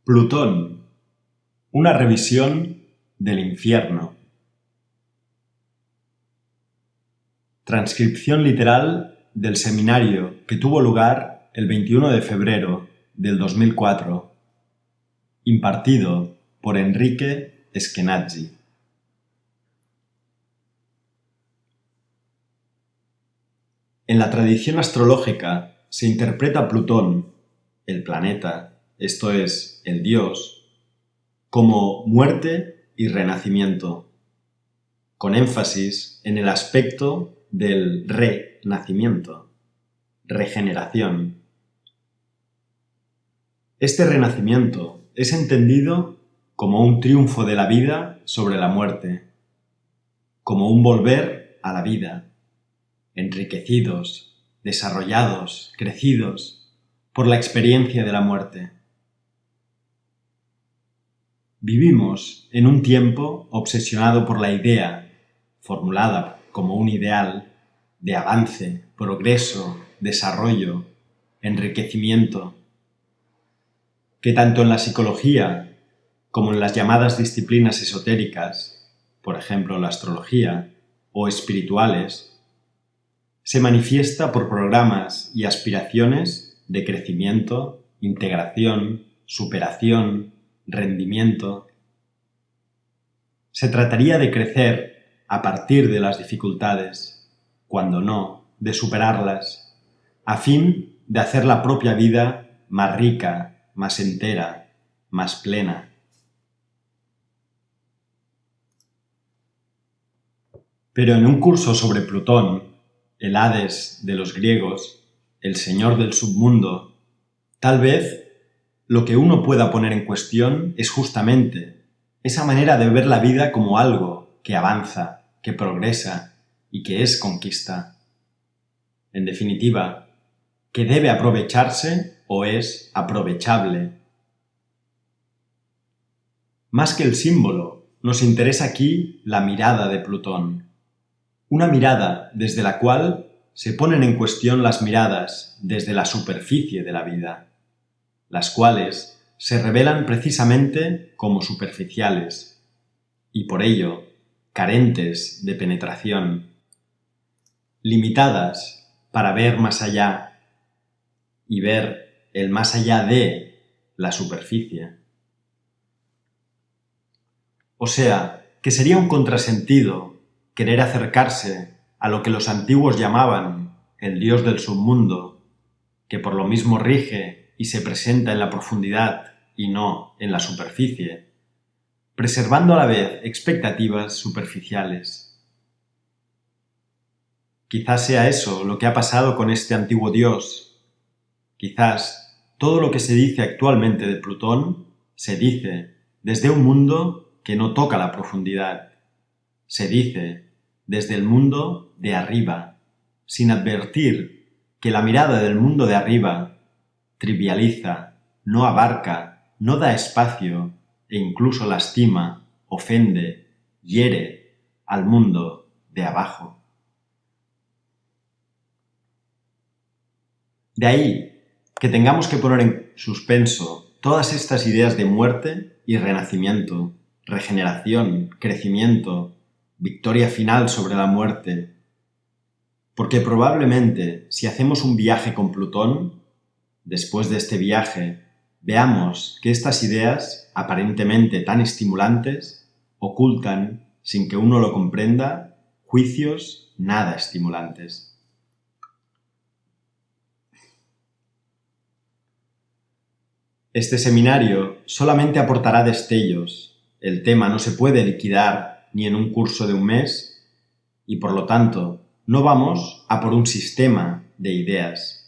Plutón, una revisión del infierno. Transcripción literal del seminario que tuvo lugar el 21 de febrero del 2004, impartido por Enrique Eskenazi. En la tradición astrológica se interpreta a Plutón, el planeta, esto es, el dios, como muerte y renacimiento, con énfasis en el aspecto del renacimiento, regeneración. Este renacimiento es entendido como un triunfo de la vida sobre la muerte, como un volver a la vida, enriquecidos, desarrollados, crecidos por la experiencia de la muerte. Vivimos en un tiempo obsesionado por la idea, formulada como un ideal, de avance, progreso, desarrollo, enriquecimiento, que tanto en la psicología como en las llamadas disciplinas esotéricas, por ejemplo la astrología, o espirituales, se manifiesta por programas y aspiraciones de crecimiento, integración, superación, rendimiento. Se trataría de crecer a partir de las dificultades, cuando no, de superarlas, a fin de hacer la propia vida más rica, más entera, más plena. Pero en un curso sobre Plutón, el Hades de los griegos, el señor del submundo, tal vez lo que uno pueda poner en cuestión es justamente esa manera de ver la vida como algo que avanza, que progresa y que es conquista. En definitiva, que debe aprovecharse o es aprovechable. Más que el símbolo, nos interesa aquí la mirada de Plutón. Una mirada desde la cual se ponen en cuestión las miradas desde la superficie de la vida, las cuales se revelan precisamente como superficiales y por ello carentes de penetración, limitadas para ver más allá y ver el más allá de la superficie. O sea, que sería un contrasentido querer acercarse a lo que los antiguos llamaban el dios del submundo, que por lo mismo rige y se presenta en la profundidad y no en la superficie, preservando a la vez expectativas superficiales. Quizás sea eso lo que ha pasado con este antiguo dios. Quizás todo lo que se dice actualmente de Plutón se dice desde un mundo que no toca la profundidad. Se dice desde el mundo de arriba, sin advertir que la mirada del mundo de arriba trivializa, no abarca, no da espacio e incluso lastima, ofende, hiere al mundo de abajo. De ahí que tengamos que poner en suspenso todas estas ideas de muerte y renacimiento, regeneración, crecimiento, victoria final sobre la muerte, porque probablemente si hacemos un viaje con Plutón, después de este viaje, veamos que estas ideas, aparentemente tan estimulantes, ocultan, sin que uno lo comprenda, juicios nada estimulantes. Este seminario solamente aportará destellos. El tema no se puede liquidar ni en un curso de un mes y, por lo tanto, no vamos a por un sistema de ideas.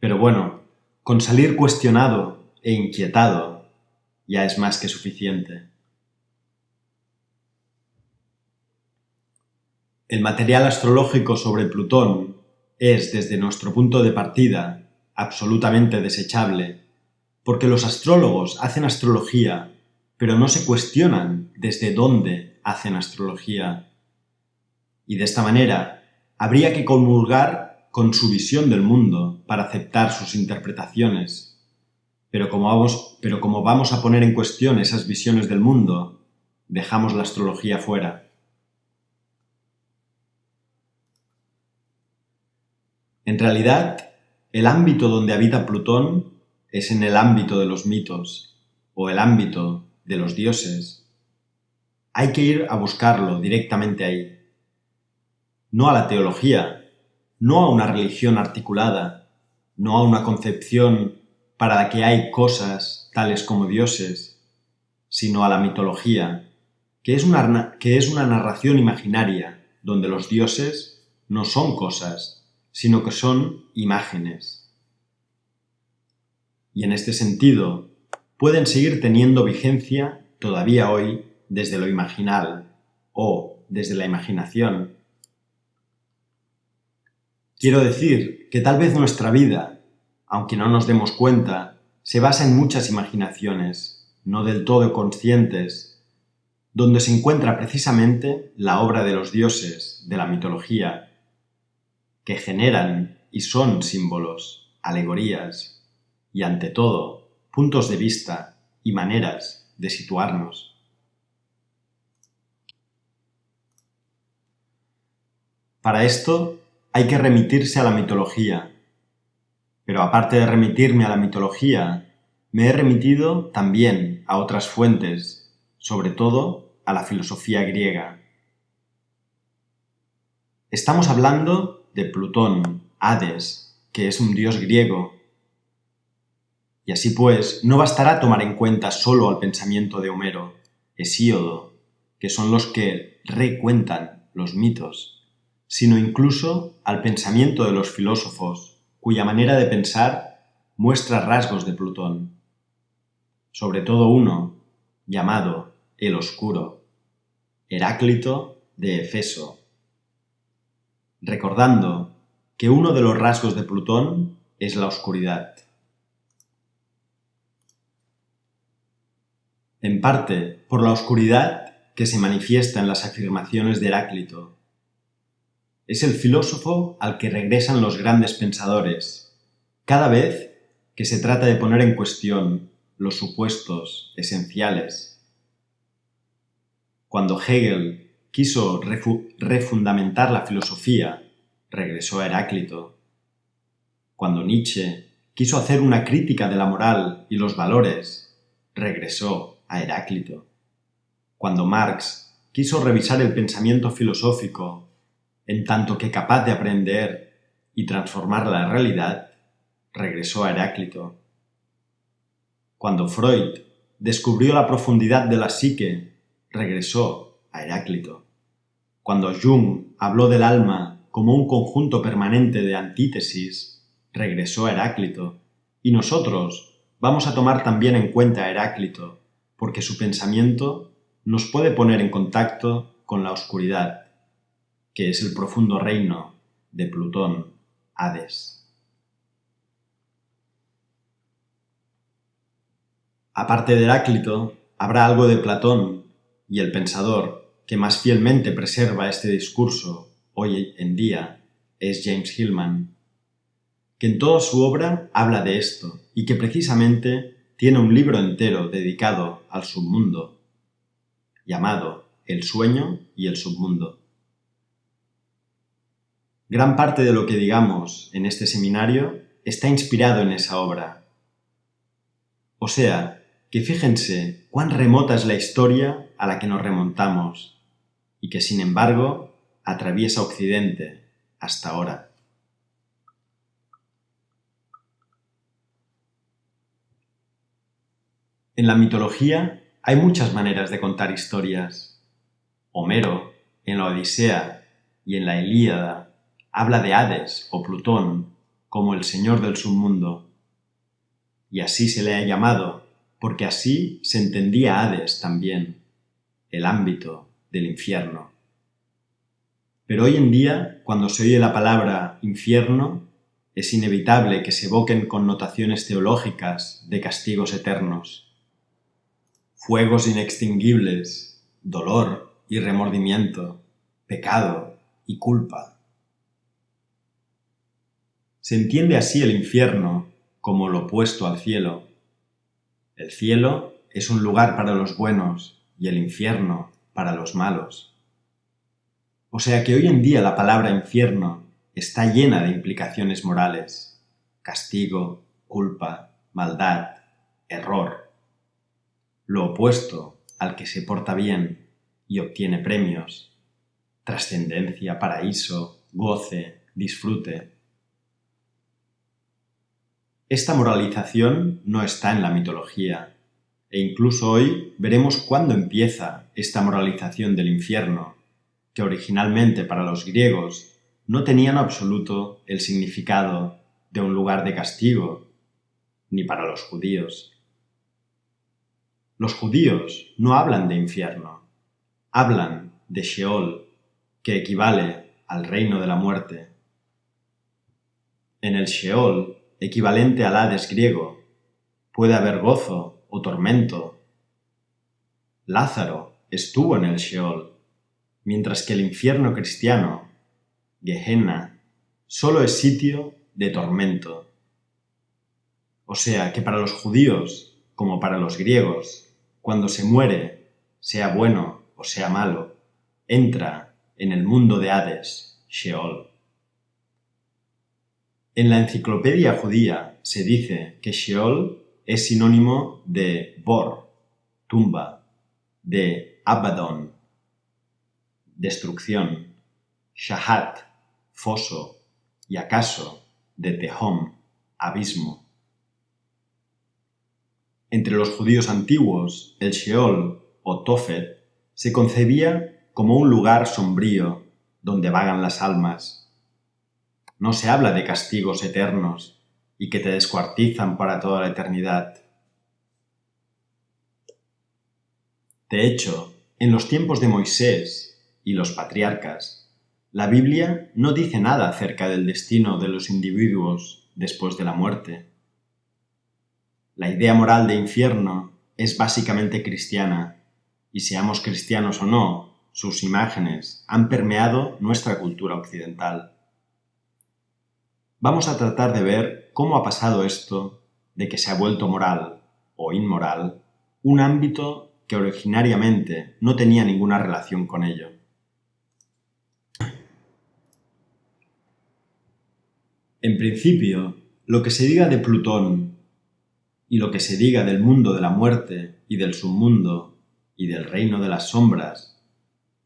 Pero bueno, con salir cuestionado e inquietado ya es más que suficiente. El material astrológico sobre Plutón es, desde nuestro punto de partida, absolutamente desechable, porque los astrólogos hacen astrología, pero no se cuestionan desde dónde hacen astrología. Y de esta manera, habría que comulgar con su visión del mundo para aceptar sus interpretaciones. pero como vamos a poner en cuestión esas visiones del mundo, dejamos la astrología fuera. En realidad, el ámbito donde habita Plutón es en el ámbito de los mitos o el ámbito de los dioses. Hay que ir a buscarlo directamente ahí. No a la teología, no a una religión articulada, no a una concepción para la que hay cosas tales como dioses, sino a la mitología, que es una narración imaginaria donde los dioses no son cosas, sino que son imágenes. Y en este sentido, pueden seguir teniendo vigencia todavía hoy desde lo imaginal o desde la imaginación. Quiero decir que tal vez nuestra vida, aunque no nos demos cuenta, se basa en muchas imaginaciones, no del todo conscientes, donde se encuentra precisamente la obra de los dioses, de la mitología, que generan y son símbolos, alegorías y, ante todo, puntos de vista y maneras de situarnos. Para esto hay que remitirse a la mitología, pero aparte de remitirme a la mitología, me he remitido también a otras fuentes, sobre todo a la filosofía griega. Estamos hablando de Plutón, Hades, que es un dios griego. Y así pues, no bastará tomar en cuenta solo al pensamiento de Homero, Hesíodo, que son los que recuentan los mitos, sino incluso al pensamiento de los filósofos, cuya manera de pensar muestra rasgos de Plutón. Sobre todo uno, llamado el Oscuro, Heráclito de Efeso, recordando que uno de los rasgos de Plutón es la oscuridad. En parte por la oscuridad que se manifiesta en las afirmaciones de Heráclito. Es el filósofo al que regresan los grandes pensadores, cada vez que se trata de poner en cuestión los supuestos esenciales. Cuando Hegel quiso refundamentar la filosofía, regresó a Heráclito. Cuando Nietzsche quiso hacer una crítica de la moral y los valores, regresó a Heráclito. Cuando Marx quiso revisar el pensamiento filosófico en tanto que capaz de aprender y transformar la realidad, regresó a Heráclito. Cuando Freud descubrió la profundidad de la psique, regresó a Heráclito. Cuando Jung habló del alma como un conjunto permanente de antítesis, regresó a Heráclito. Y nosotros vamos a tomar también en cuenta a Heráclito, porque su pensamiento nos puede poner en contacto con la oscuridad, que es el profundo reino de Plutón, Hades. Aparte de Heráclito, habrá algo de Platón, y el pensador que más fielmente preserva este discurso hoy en día es James Hillman, que en toda su obra habla de esto y que precisamente tiene un libro entero dedicado al submundo, llamado El sueño y el submundo. Gran parte de lo que digamos en este seminario está inspirado en esa obra. O sea, que fíjense cuán remota es la historia a la que nos remontamos y que, sin embargo, atraviesa Occidente hasta ahora. En la mitología hay muchas maneras de contar historias. Homero, en la Odisea y en la Ilíada, habla de Hades o Plutón como el señor del submundo. Y así se le ha llamado, porque así se entendía Hades también, el ámbito del infierno. Pero hoy en día, cuando se oye la palabra infierno, es inevitable que se evoquen connotaciones teológicas de castigos eternos. Fuegos inextinguibles, dolor y remordimiento, pecado y culpa. Se entiende así el infierno como lo opuesto al cielo, El cielo es un lugar para los buenos y el infierno para los malos. O sea que hoy en día la palabra infierno está llena de implicaciones morales: castigo, culpa, maldad, error. Lo opuesto al que se porta bien y obtiene premios: trascendencia, paraíso, goce, disfrute. Esta moralización no está en la mitología, e incluso hoy veremos cuándo empieza esta moralización del infierno, que originalmente para los griegos no tenía en absoluto el significado de un lugar de castigo, ni para los judíos. Los judíos no hablan de infierno, hablan de Sheol, que equivale al reino de la muerte. En el Sheol, equivalente al Hades griego, puede haber gozo o tormento. Lázaro estuvo en el Sheol, mientras que el infierno cristiano, Gehenna, solo es sitio de tormento. O sea que para los judíos, como para los griegos, cuando se muere, sea bueno o sea malo, entra en el mundo de Hades, Sheol. En la enciclopedia judía se dice que Sheol es sinónimo de Bor, tumba, de Abaddon, destrucción, Shahat, foso, y acaso de Tehom, abismo. Entre los judíos antiguos, el Sheol o Tophet se concebía como un lugar sombrío donde vagan las almas. No se habla de castigos eternos y que te descuartizan para toda la eternidad. De hecho, en los tiempos de Moisés y los patriarcas, la Biblia no dice nada acerca del destino de los individuos después de la muerte. La idea moral de infierno es básicamente cristiana, y seamos cristianos o no, sus imágenes han permeado nuestra cultura occidental. Vamos a tratar de ver cómo ha pasado esto de que se ha vuelto moral o inmoral un ámbito que originariamente no tenía ninguna relación con ello. En principio, lo que se diga de Plutón y lo que se diga del mundo de la muerte y del submundo y del reino de las sombras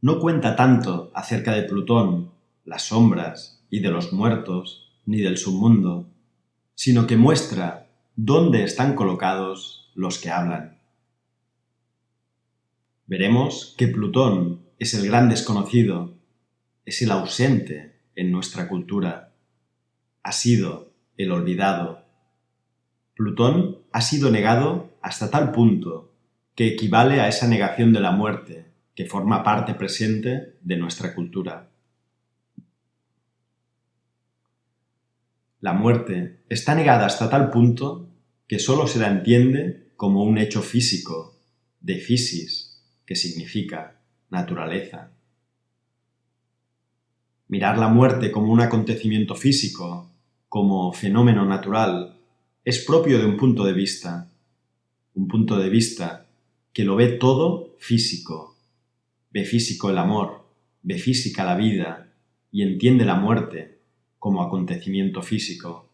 no cuenta tanto acerca de Plutón, las sombras y de los muertos, ni del submundo, sino que muestra dónde están colocados los que hablan. Veremos que Plutón es el gran desconocido, es el ausente en nuestra cultura, ha sido el olvidado. Plutón ha sido negado hasta tal punto que equivale a esa negación de la muerte que forma parte presente de nuestra cultura. La muerte está negada hasta tal punto que solo se la entiende como un hecho físico, de physis, que significa naturaleza. Mirar la muerte como un acontecimiento físico, como fenómeno natural, es propio de un punto de vista que lo ve todo físico. Ve físico el amor, ve física la vida y entiende la muerte como acontecimiento físico.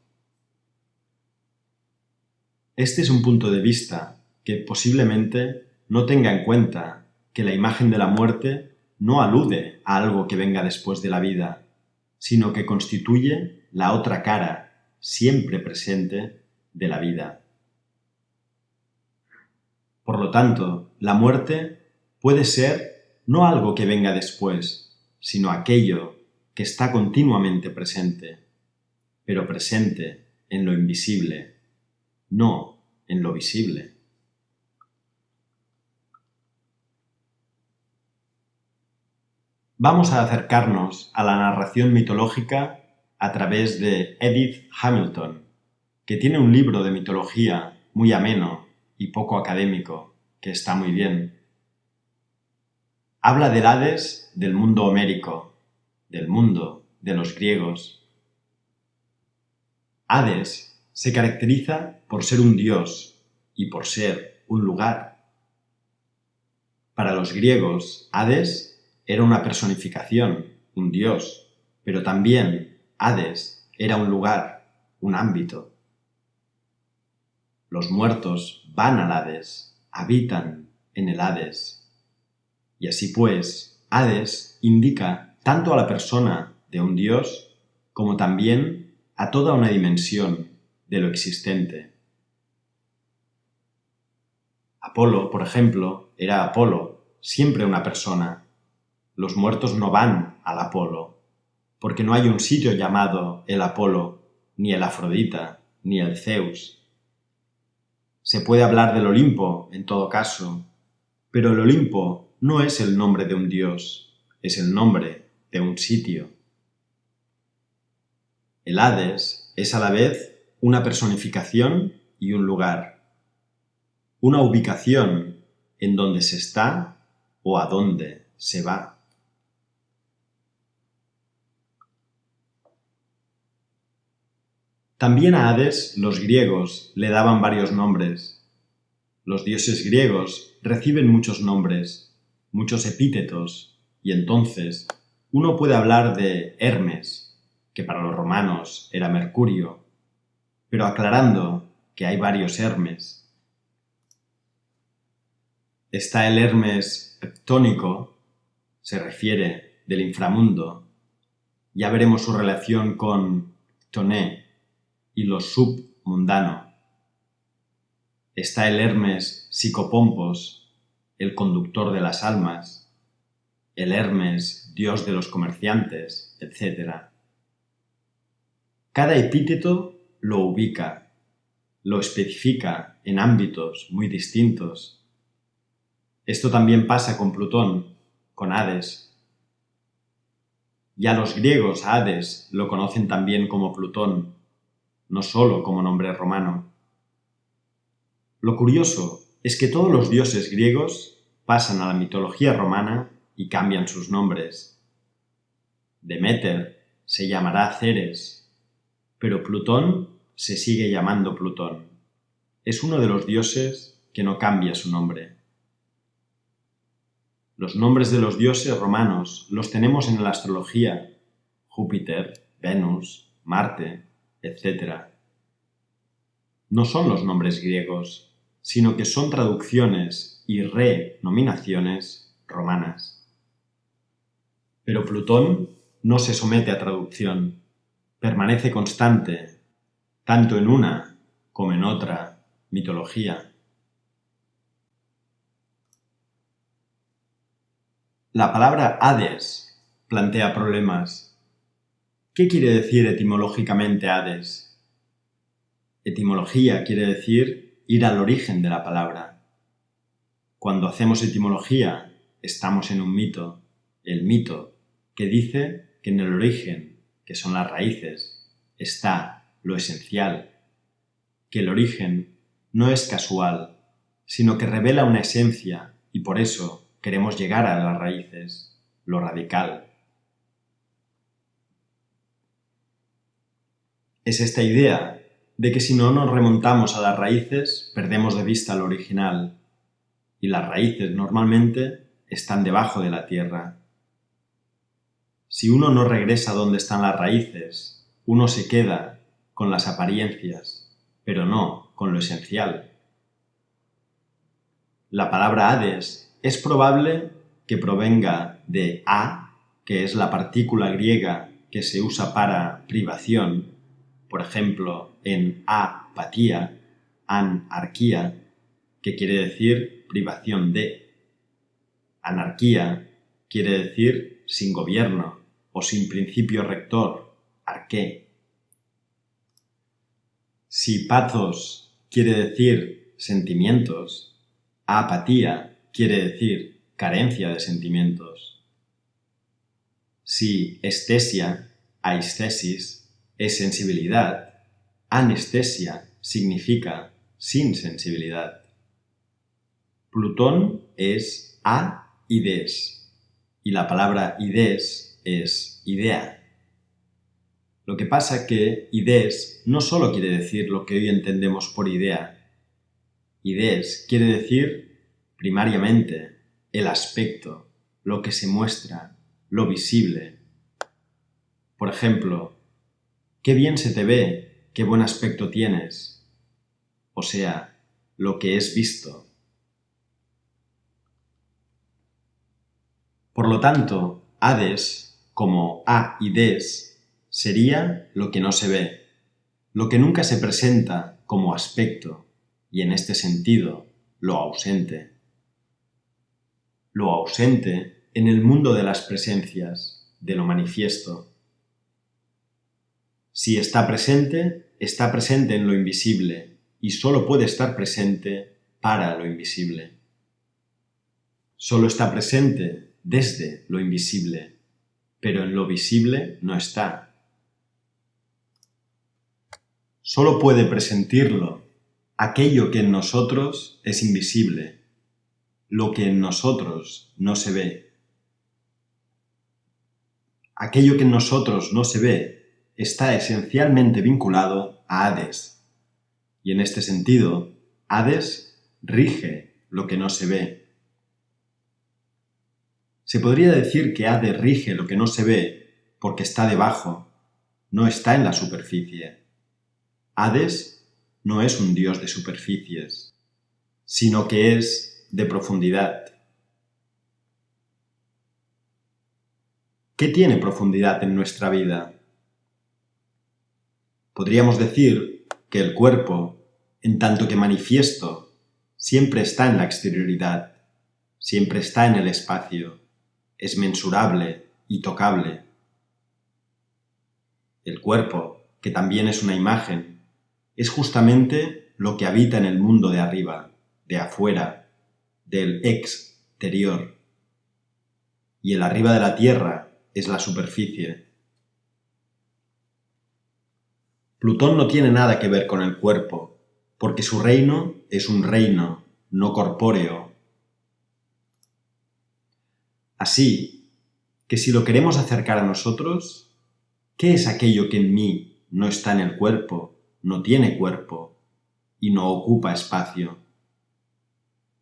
Este es un punto de vista que posiblemente no tenga en cuenta que la imagen de la muerte no alude a algo que venga después de la vida, sino que constituye la otra cara, siempre presente, de la vida. Por lo tanto, la muerte puede ser no algo que venga después, sino aquello que está continuamente presente, pero presente en lo invisible, no en lo visible. Vamos a acercarnos a la narración mitológica a través de Edith Hamilton, que tiene un libro de mitología muy ameno y poco académico, que está muy bien. Habla del Hades del mundo homérico, del mundo de los griegos. Hades se caracteriza por ser un dios y por ser un lugar. Para los griegos, Hades era una personificación, un dios, pero también Hades era un lugar, un ámbito. Los muertos van al Hades, habitan en el Hades. Y así pues, Hades indica tanto a la persona de un dios como también a toda una dimensión de lo existente. Apolo, por ejemplo, era Apolo, siempre una persona. Los muertos no van al Apolo, porque no hay un sitio llamado el Apolo, ni el Afrodita, ni el Zeus. Se puede hablar del Olimpo, en todo caso, pero el Olimpo no es el nombre de un dios, es el nombre de un sitio. El Hades es a la vez una personificación y un lugar, una ubicación en donde se está o a dónde se va. También a Hades los griegos le daban varios nombres. Los dioses griegos reciben muchos nombres, muchos epítetos, y entonces uno puede hablar de Hermes, que para los romanos era Mercurio, pero aclarando que hay varios Hermes. Está el Hermes pectónico, se refiere del inframundo. Ya veremos su relación con Ptoné y lo submundano. Está el Hermes psicopompos, el conductor de las almas, el Hermes, dios de los comerciantes, etc. Cada epíteto lo ubica, lo especifica en ámbitos muy distintos. Esto también pasa con Plutón, con Hades. Ya los griegos a Hades lo conocen también como Plutón, no solo como nombre romano. Lo curioso es que todos los dioses griegos pasan a la mitología romana y cambian sus nombres. Deméter se llamará Ceres, pero Plutón se sigue llamando Plutón. Es uno de los dioses que no cambia su nombre. Los nombres de los dioses romanos los tenemos en la astrología: Júpiter, Venus, Marte, etc. No son los nombres griegos, sino que son traducciones y renominaciones romanas. Pero Plutón no se somete a traducción, permanece constante, tanto en una como en otra mitología. La palabra Hades plantea problemas. ¿Qué quiere decir etimológicamente Hades? Etimología quiere decir ir al origen de la palabra. Cuando hacemos etimología, estamos en un mito, el mito, que dice que en el origen, que son las raíces, está lo esencial, que el origen no es casual, sino que revela una esencia y por eso queremos llegar a las raíces, lo radical. Es esta idea de que si no nos remontamos a las raíces, perdemos de vista lo original, y las raíces normalmente están debajo de la tierra. Si uno no regresa donde están las raíces, uno se queda con las apariencias, pero no con lo esencial. La palabra Hades es probable que provenga de a, que es la partícula griega que se usa para privación, por ejemplo, en apatía, anarquía, que quiere decir privación de. Anarquía quiere decir sin gobierno o sin principio rector, arqué. Si pathos quiere decir sentimientos, apatía quiere decir carencia de sentimientos. Si estesia, aesthesis, es sensibilidad, anestesia significa sin sensibilidad. Plutón es a-ides, y la palabra ides es idea. Lo que pasa que ides no solo quiere decir lo que hoy entendemos por idea. Ides quiere decir, primariamente, el aspecto, lo que se muestra, lo visible. Por ejemplo, qué bien se te ve, qué buen aspecto tienes. O sea, lo que es visto. Por lo tanto, Hades, como A y Des, sería lo que no se ve, lo que nunca se presenta como aspecto, y en este sentido, lo ausente. Lo ausente en el mundo de las presencias, de lo manifiesto. Si está presente en lo invisible, y solo puede estar presente para lo invisible. Solo está presente desde lo invisible, pero en lo visible no está. Solo puede presentirlo aquello que en nosotros es invisible, lo que en nosotros no se ve. Aquello que en nosotros no se ve está esencialmente vinculado a Hades, y en este sentido, Hades rige lo que no se ve. Se podría decir que Hades rige lo que no se ve porque está debajo, no está en la superficie. Hades no es un dios de superficies, sino que es de profundidad. ¿Qué tiene profundidad en nuestra vida? Podríamos decir que el cuerpo, en tanto que manifiesto, siempre está en la exterioridad, siempre está en el espacio, es mensurable y tocable. El cuerpo, que también es una imagen, es justamente lo que habita en el mundo de arriba, de afuera, del exterior. Y el arriba de la tierra es la superficie. Plutón no tiene nada que ver con el cuerpo, porque su reino es un reino no corpóreo. Así que si lo queremos acercar a nosotros, ¿qué es aquello que en mí no está en el cuerpo, no tiene cuerpo y no ocupa espacio,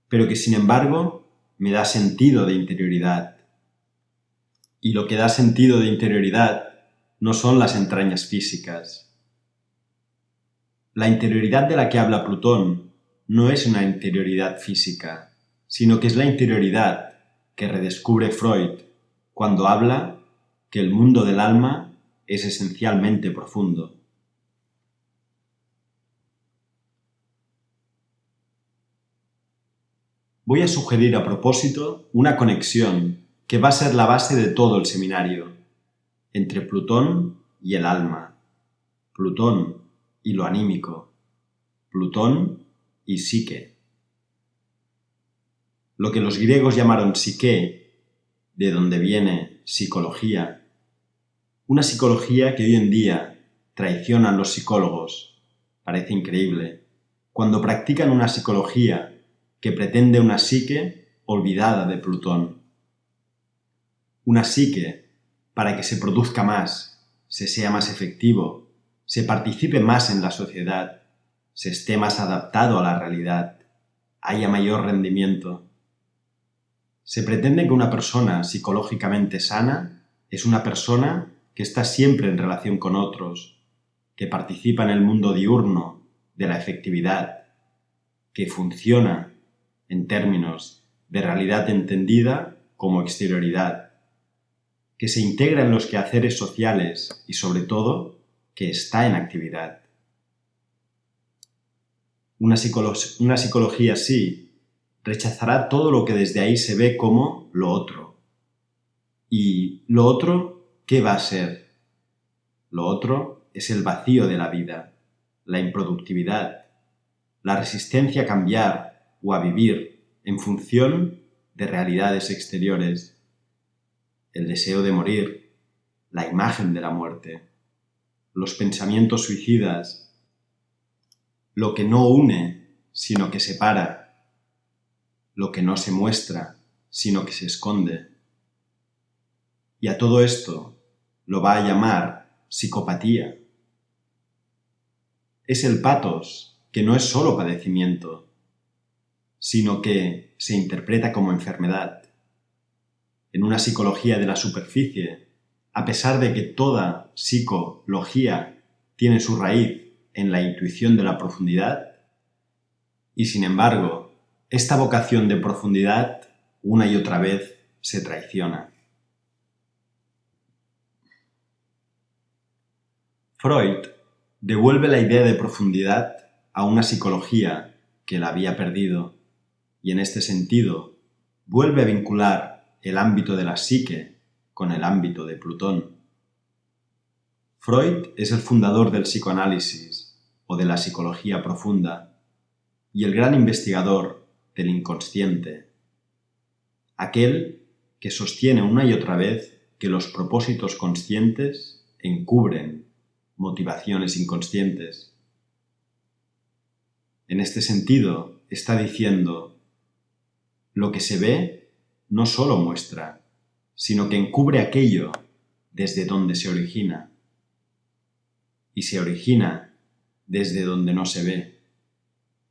pero que sin embargo me da sentido de interioridad? Y lo que da sentido de interioridad no son las entrañas físicas. La interioridad de la que habla Plutón no es una interioridad física, sino que es la interioridad que redescubre Freud cuando habla que el mundo del alma es esencialmente profundo. Voy a sugerir a propósito una conexión que va a ser la base de todo el seminario, entre Plutón y el alma, Plutón y lo anímico, Plutón y psique. Lo que los griegos llamaron psique, de donde viene psicología, una psicología que hoy en día traicionan los psicólogos, parece increíble, cuando practican una psicología que pretende una psique olvidada de Plutón. Una psique para que se produzca más, se sea más efectivo, se participe más en la sociedad, se esté más adaptado a la realidad, haya mayor rendimiento. Se pretende que una persona psicológicamente sana es una persona que está siempre en relación con otros, que participa en el mundo diurno de la efectividad, que funciona en términos de realidad entendida como exterioridad, que se integra en los quehaceres sociales y, sobre todo, que está en actividad. Una psicología así rechazará todo lo que desde ahí se ve como lo otro. ¿Y lo otro qué va a ser? Lo otro es el vacío de la vida, la improductividad, la resistencia a cambiar o a vivir en función de realidades exteriores, el deseo de morir, la imagen de la muerte, los pensamientos suicidas, lo que no une, sino que separa, lo que no se muestra, sino que se esconde. Y a todo esto lo va a llamar psicopatía. Es el patos, que no es solo padecimiento, sino que se interpreta como enfermedad. En una psicología de la superficie, a pesar de que toda psicología tiene su raíz en la intuición de la profundidad, y sin embargo, esta vocación de profundidad una y otra vez se traiciona. Freud devuelve la idea de profundidad a una psicología que la había perdido y en este sentido vuelve a vincular el ámbito de la psique con el ámbito de Plutón. Freud es el fundador del psicoanálisis o de la psicología profunda y el gran investigador del inconsciente, aquel que sostiene una y otra vez que los propósitos conscientes encubren motivaciones inconscientes. En este sentido, está diciendo, lo que se ve no solo muestra, sino que encubre aquello desde donde se origina. Y se origina desde donde no se ve.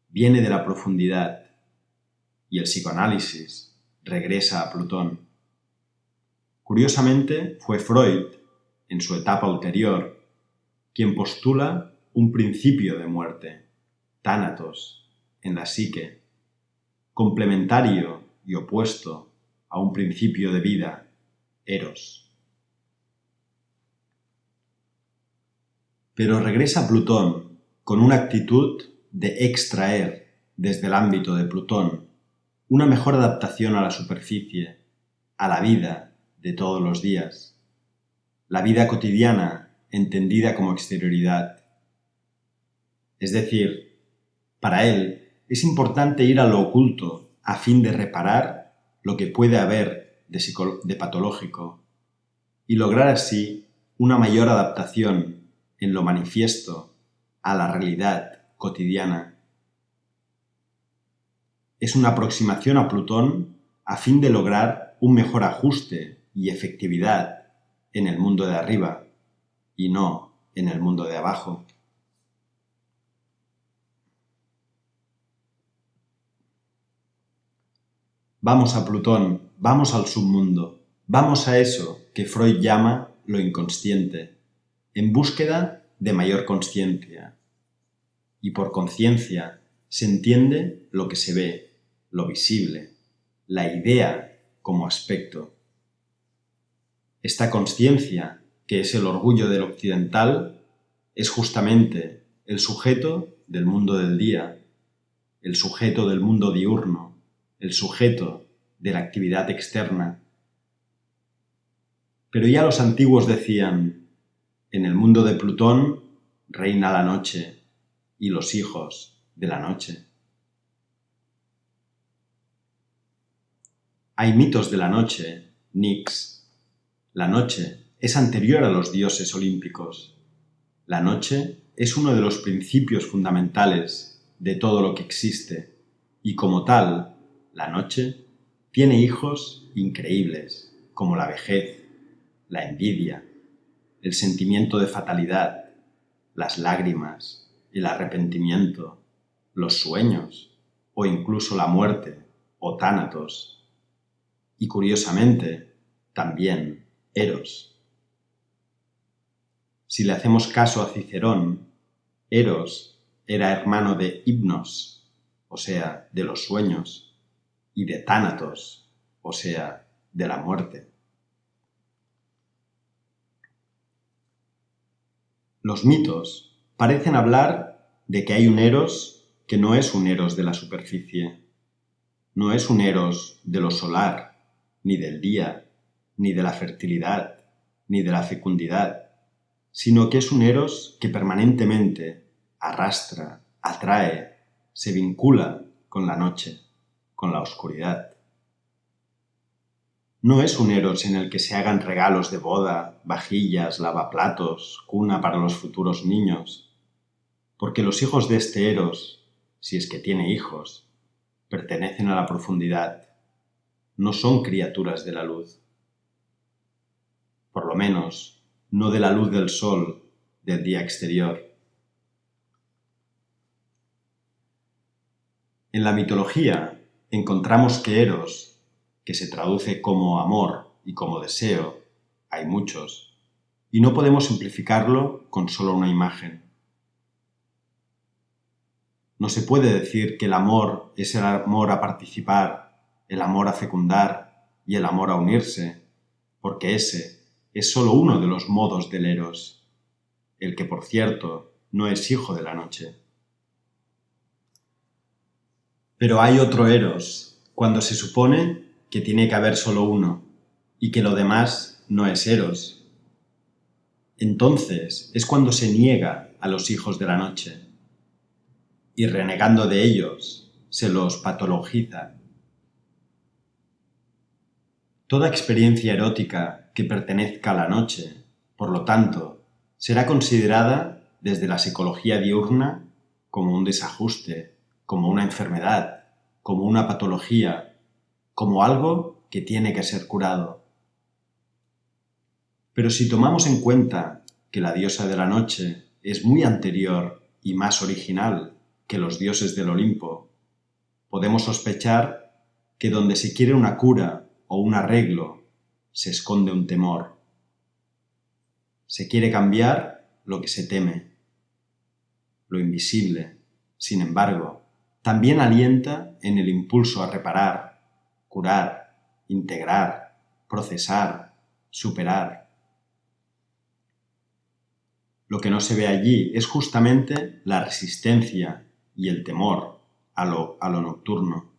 Viene de la profundidad y el psicoanálisis regresa a Plutón. Curiosamente, fue Freud, en su etapa ulterior, quien postula un principio de muerte, tánatos, en la psique, complementario y opuesto a un principio de vida, eros. Pero regresa Plutón con una actitud de extraer desde el ámbito de Plutón una mejor adaptación a la superficie, a la vida de todos los días, la vida cotidiana entendida como exterioridad. Es decir, para él es importante ir a lo oculto a fin de reparar lo que puede haber de patológico y lograr así una mayor adaptación en lo manifiesto a la realidad cotidiana. Es una aproximación a Plutón a fin de lograr un mejor ajuste y efectividad en el mundo de arriba y no en el mundo de abajo. Vamos a Plutón, vamos al submundo, vamos a eso que Freud llama lo inconsciente, en búsqueda de mayor consciencia. Y por conciencia se entiende lo que se ve, lo visible, la idea como aspecto. Esta consciencia, que es el orgullo del occidental, es justamente el sujeto del mundo del día, el sujeto del mundo diurno, el sujeto de la actividad externa. Pero ya los antiguos decían, en el mundo de Plutón reina la noche y los hijos de la noche. Hay mitos de la noche, Nix. La noche es anterior a los dioses olímpicos. La noche es uno de los principios fundamentales de todo lo que existe y como tal, la noche tiene hijos increíbles como la vejez, la envidia, el sentimiento de fatalidad, las lágrimas, el arrepentimiento, los sueños o incluso la muerte o tánatos. Y curiosamente, también Eros. Si le hacemos caso a Cicerón, Eros era hermano de Hipnos, o sea, de los sueños, y de Tánatos, o sea, de la muerte. Los mitos parecen hablar de que hay un Eros que no es un Eros de la superficie, no es un Eros de lo solar, ni del día, ni de la fertilidad, ni de la fecundidad, sino que es un Eros que permanentemente arrastra, atrae, se vincula con la noche, con la oscuridad. No es un Eros en el que se hagan regalos de boda, vajillas, lavaplatos, cuna para los futuros niños, porque los hijos de este Eros, si es que tiene hijos, pertenecen a la profundidad, no son criaturas de la luz. Por lo menos, no de la luz del sol del día exterior. En la mitología, encontramos que Eros, que se traduce como amor y como deseo, hay muchos, y no podemos simplificarlo con solo una imagen. No se puede decir que el amor es el amor a participar, el amor a fecundar y el amor a unirse, porque ese es solo uno de los modos del Eros, el que, por cierto, no es hijo de la noche. Pero hay otro Eros, cuando se supone que tiene que haber solo uno, y que lo demás no es Eros. Entonces es cuando se niega a los hijos de la noche, y renegando de ellos, se los patologiza. Toda experiencia erótica que pertenezca a la noche, por lo tanto, será considerada desde la psicología diurna como un desajuste, como una enfermedad, como una patología, como algo que tiene que ser curado. Pero si tomamos en cuenta que la diosa de la noche es muy anterior y más original que los dioses del Olimpo, podemos sospechar que donde se quiere una cura o un arreglo, se esconde un temor. Se quiere cambiar lo que se teme. Lo invisible, sin embargo, también alienta en el impulso a reparar, curar, integrar, procesar, superar. Lo que no se ve allí es justamente la resistencia y el temor a lo nocturno.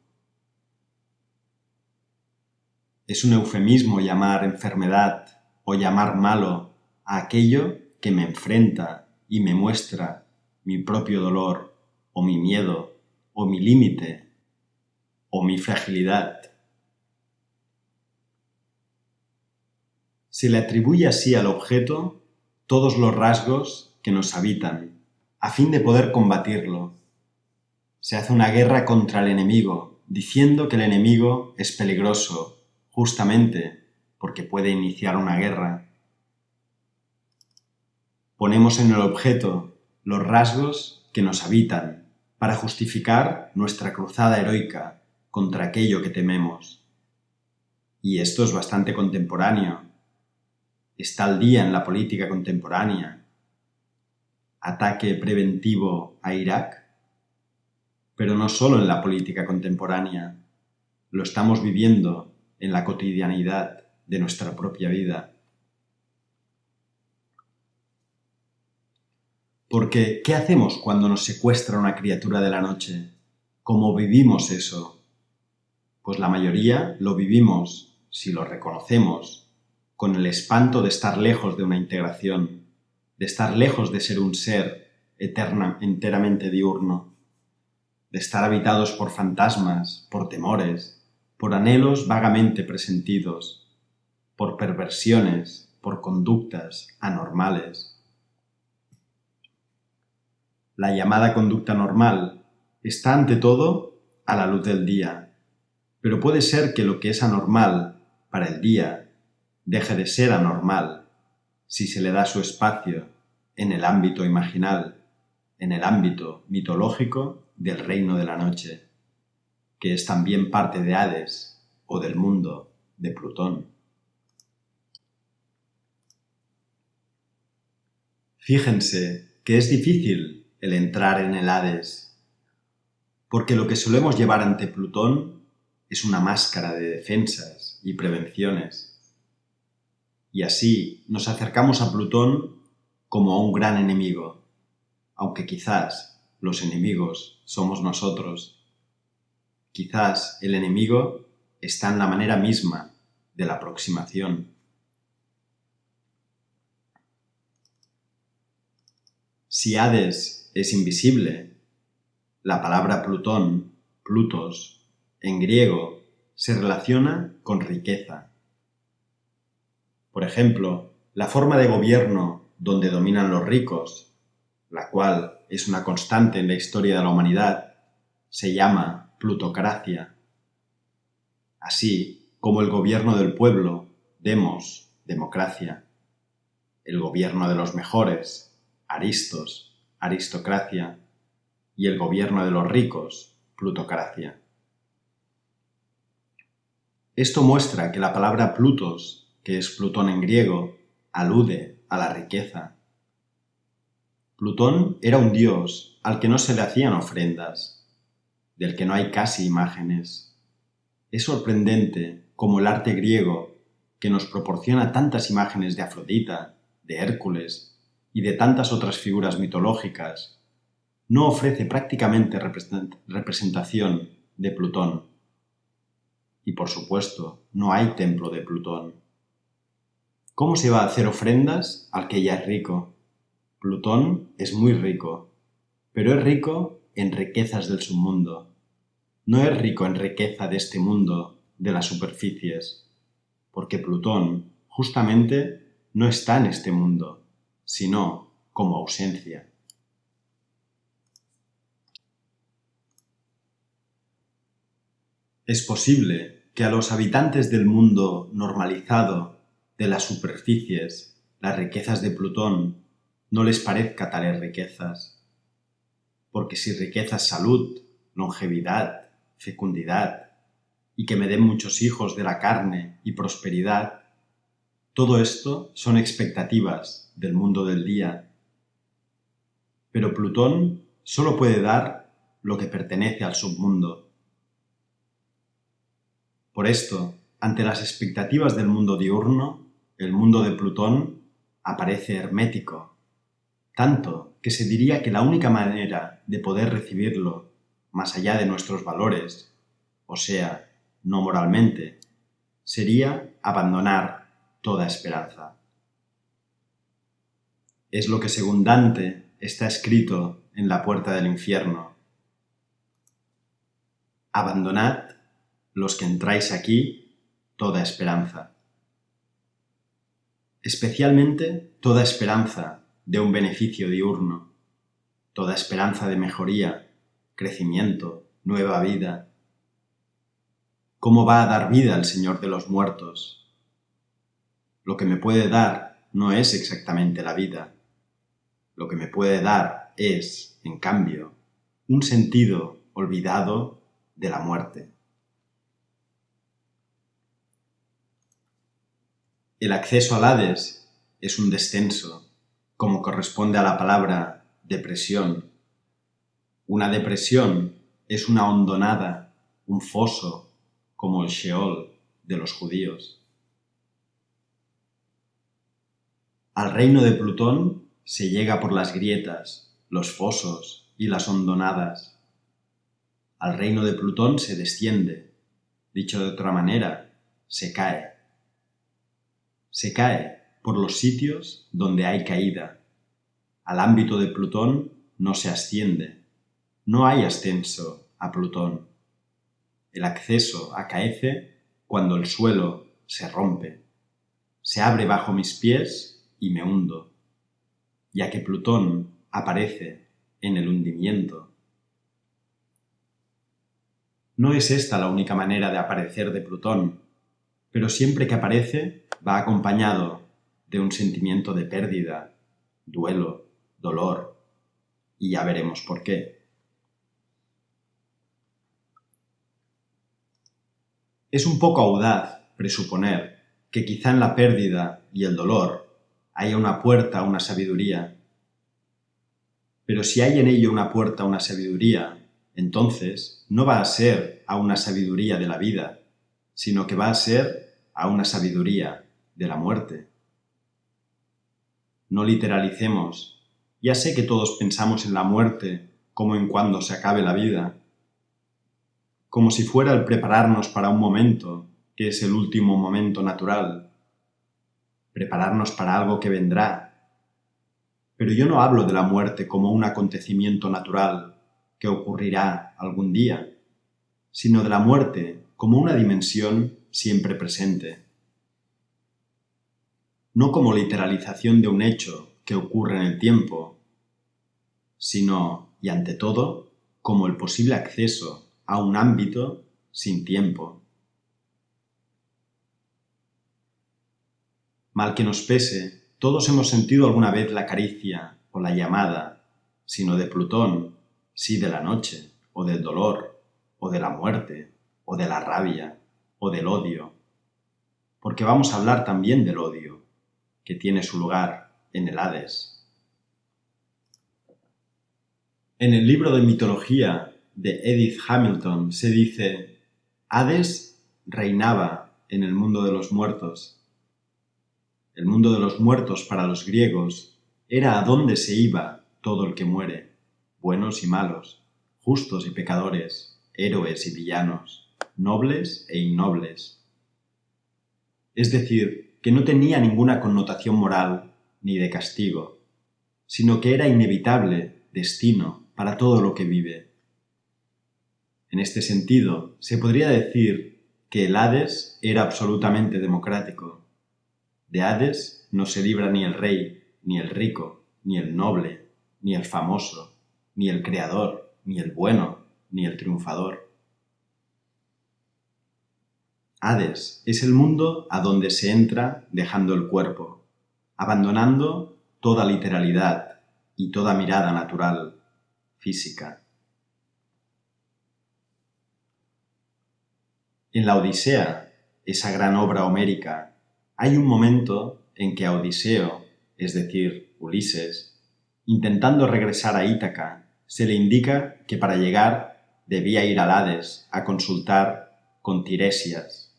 Es un eufemismo llamar enfermedad o llamar malo a aquello que me enfrenta y me muestra mi propio dolor o mi miedo o mi límite o mi fragilidad. Se le atribuye así al objeto todos los rasgos que nos habitan, a fin de poder combatirlo. Se hace una guerra contra el enemigo, diciendo que el enemigo es peligroso, justamente porque puede iniciar una guerra. Ponemos en el objeto los rasgos que nos habitan para justificar nuestra cruzada heroica contra aquello que tememos. Y esto es bastante contemporáneo. Está al día en la política contemporánea. Ataque preventivo a Irak. Pero no solo en la política contemporánea. Lo estamos viviendo en la cotidianidad de nuestra propia vida. Porque, ¿qué hacemos cuando nos secuestra una criatura de la noche? ¿Cómo vivimos eso? Pues la mayoría lo vivimos, si lo reconocemos, con el espanto de estar lejos de una integración, de estar lejos de ser un ser enteramente diurno, de estar habitados por fantasmas, por temores, por anhelos vagamente presentidos, por perversiones, por conductas anormales. La llamada conducta normal está ante todo a la luz del día, pero puede ser que lo que es anormal para el día deje de ser anormal si se le da su espacio en el ámbito imaginal, en el ámbito mitológico del reino de la noche, que es también parte de Hades o del mundo de Plutón. Fíjense que es difícil el entrar en el Hades, porque lo que solemos llevar ante Plutón es una máscara de defensas y prevenciones. Y así nos acercamos a Plutón como a un gran enemigo, aunque quizás los enemigos somos nosotros. Quizás el enemigo está en la manera misma de la aproximación. Si Hades es invisible, la palabra Plutón, Plutos, en griego, se relaciona con riqueza. Por ejemplo, la forma de gobierno donde dominan los ricos, la cual es una constante en la historia de la humanidad, se llama plutocracia. Así como el gobierno del pueblo, demos, democracia. El gobierno de los mejores, aristos, aristocracia. Y el gobierno de los ricos, plutocracia. Esto muestra que la palabra Plutos, que es Plutón en griego, alude a la riqueza. Plutón era un dios al que no se le hacían ofrendas, del que no hay casi imágenes. Es sorprendente cómo el arte griego, que nos proporciona tantas imágenes de Afrodita, de Hércules y de tantas otras figuras mitológicas, no ofrece prácticamente representación de Plutón. Y por supuesto, no hay templo de Plutón. ¿Cómo se va a hacer ofrendas al que ya es rico? Plutón es muy rico, pero es rico en riquezas del submundo. No es rico en riqueza de este mundo, de las superficies, porque Plutón justamente no está en este mundo, sino como ausencia. Es posible que a los habitantes del mundo normalizado, de las superficies, las riquezas de Plutón, no les parezca tales riquezas. Porque si riqueza es salud, longevidad, fecundidad, y que me den muchos hijos de la carne y prosperidad, todo esto son expectativas del mundo del día. Pero Plutón solo puede dar lo que pertenece al submundo. Por esto, ante las expectativas del mundo diurno, el mundo de Plutón aparece hermético, tanto que se diría que la única manera de poder recibirlo, más allá de nuestros valores, o sea, no moralmente, sería abandonar toda esperanza. Es lo que según Dante está escrito en la puerta del infierno. Abandonad, los que entráis aquí, toda esperanza. Especialmente toda esperanza de un beneficio diurno, toda esperanza de mejoría, crecimiento, nueva vida. ¿Cómo va a dar vida el Señor de los muertos? Lo que me puede dar no es exactamente la vida. Lo que me puede dar es, en cambio, un sentido olvidado de la muerte. El acceso al Hades es un descenso, como corresponde a la palabra depresión. Una depresión es una hondonada, un foso, como el Sheol de los judíos. Al reino de Plutón se llega por las grietas, los fosos y las hondonadas. Al reino de Plutón se desciende, dicho de otra manera, se cae. Se cae por los sitios donde hay caída. Al ámbito de Plutón no se asciende. No hay ascenso a Plutón. El acceso acaece cuando el suelo se rompe. Se abre bajo mis pies y me hundo, ya que Plutón aparece en el hundimiento. No es esta la única manera de aparecer de Plutón, pero siempre que aparece va acompañado de un sentimiento de pérdida, duelo, dolor, y ya veremos por qué. Es un poco audaz presuponer que quizá en la pérdida y el dolor haya una puerta a una sabiduría. Pero si hay en ello una puerta a una sabiduría, entonces no va a ser a una sabiduría de la vida, sino que va a ser a una sabiduría de la muerte. No literalicemos. Ya sé que todos pensamos en la muerte como en cuando se acabe la vida, como si fuera el prepararnos para un momento, que es el último momento natural, prepararnos para algo que vendrá. Pero yo no hablo de la muerte como un acontecimiento natural que ocurrirá algún día, sino de la muerte como una dimensión siempre presente. No como literalización de un hecho que ocurre en el tiempo, sino, y ante todo, como el posible acceso a un ámbito sin tiempo. Mal que nos pese, todos hemos sentido alguna vez la caricia o la llamada, si no de Plutón, sí de la noche, o del dolor, o de la muerte, o de la rabia. o del odio, porque vamos a hablar también del odio, que tiene su lugar en el Hades. En el libro de mitología de Edith Hamilton se dice: Hades reinaba en el mundo de los muertos. El mundo de los muertos para los griegos era a donde se iba todo el que muere, buenos y malos, justos y pecadores, héroes y villanos, nobles e innobles. Es decir, que no tenía ninguna connotación moral ni de castigo, sino que era inevitable destino para todo lo que vive. En este sentido, se podría decir que el Hades era absolutamente democrático. De Hades no se libra ni el rey, ni el rico, ni el noble, ni el famoso, ni el creador, ni el bueno, ni el triunfador. Hades es el mundo a donde se entra dejando el cuerpo, abandonando toda literalidad y toda mirada natural, física. En la Odisea, esa gran obra homérica, hay un momento en que a Odiseo, es decir, Ulises, intentando regresar a Ítaca, se le indica que para llegar debía ir al Hades a consultar con Tiresias,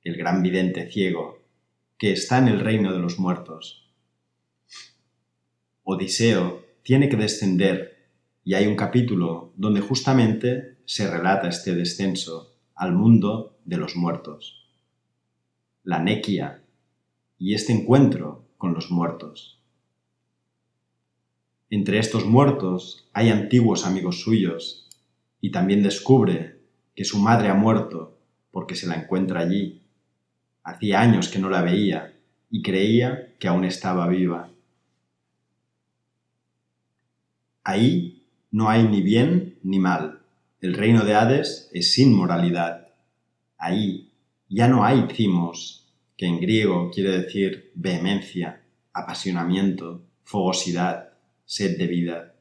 el gran vidente ciego, que está en el reino de los muertos. Odiseo tiene que descender y hay un capítulo donde justamente se relata este descenso al mundo de los muertos, la Nequia y este encuentro con los muertos. Entre estos muertos hay antiguos amigos suyos y también descubre que su madre ha muerto porque se la encuentra allí. Hacía años que no la veía y creía que aún estaba viva. Ahí no hay ni bien ni mal. El reino de Hades es sin moralidad. Ahí ya no hay thymos, que en griego quiere decir vehemencia, apasionamiento, fogosidad, sed de vida.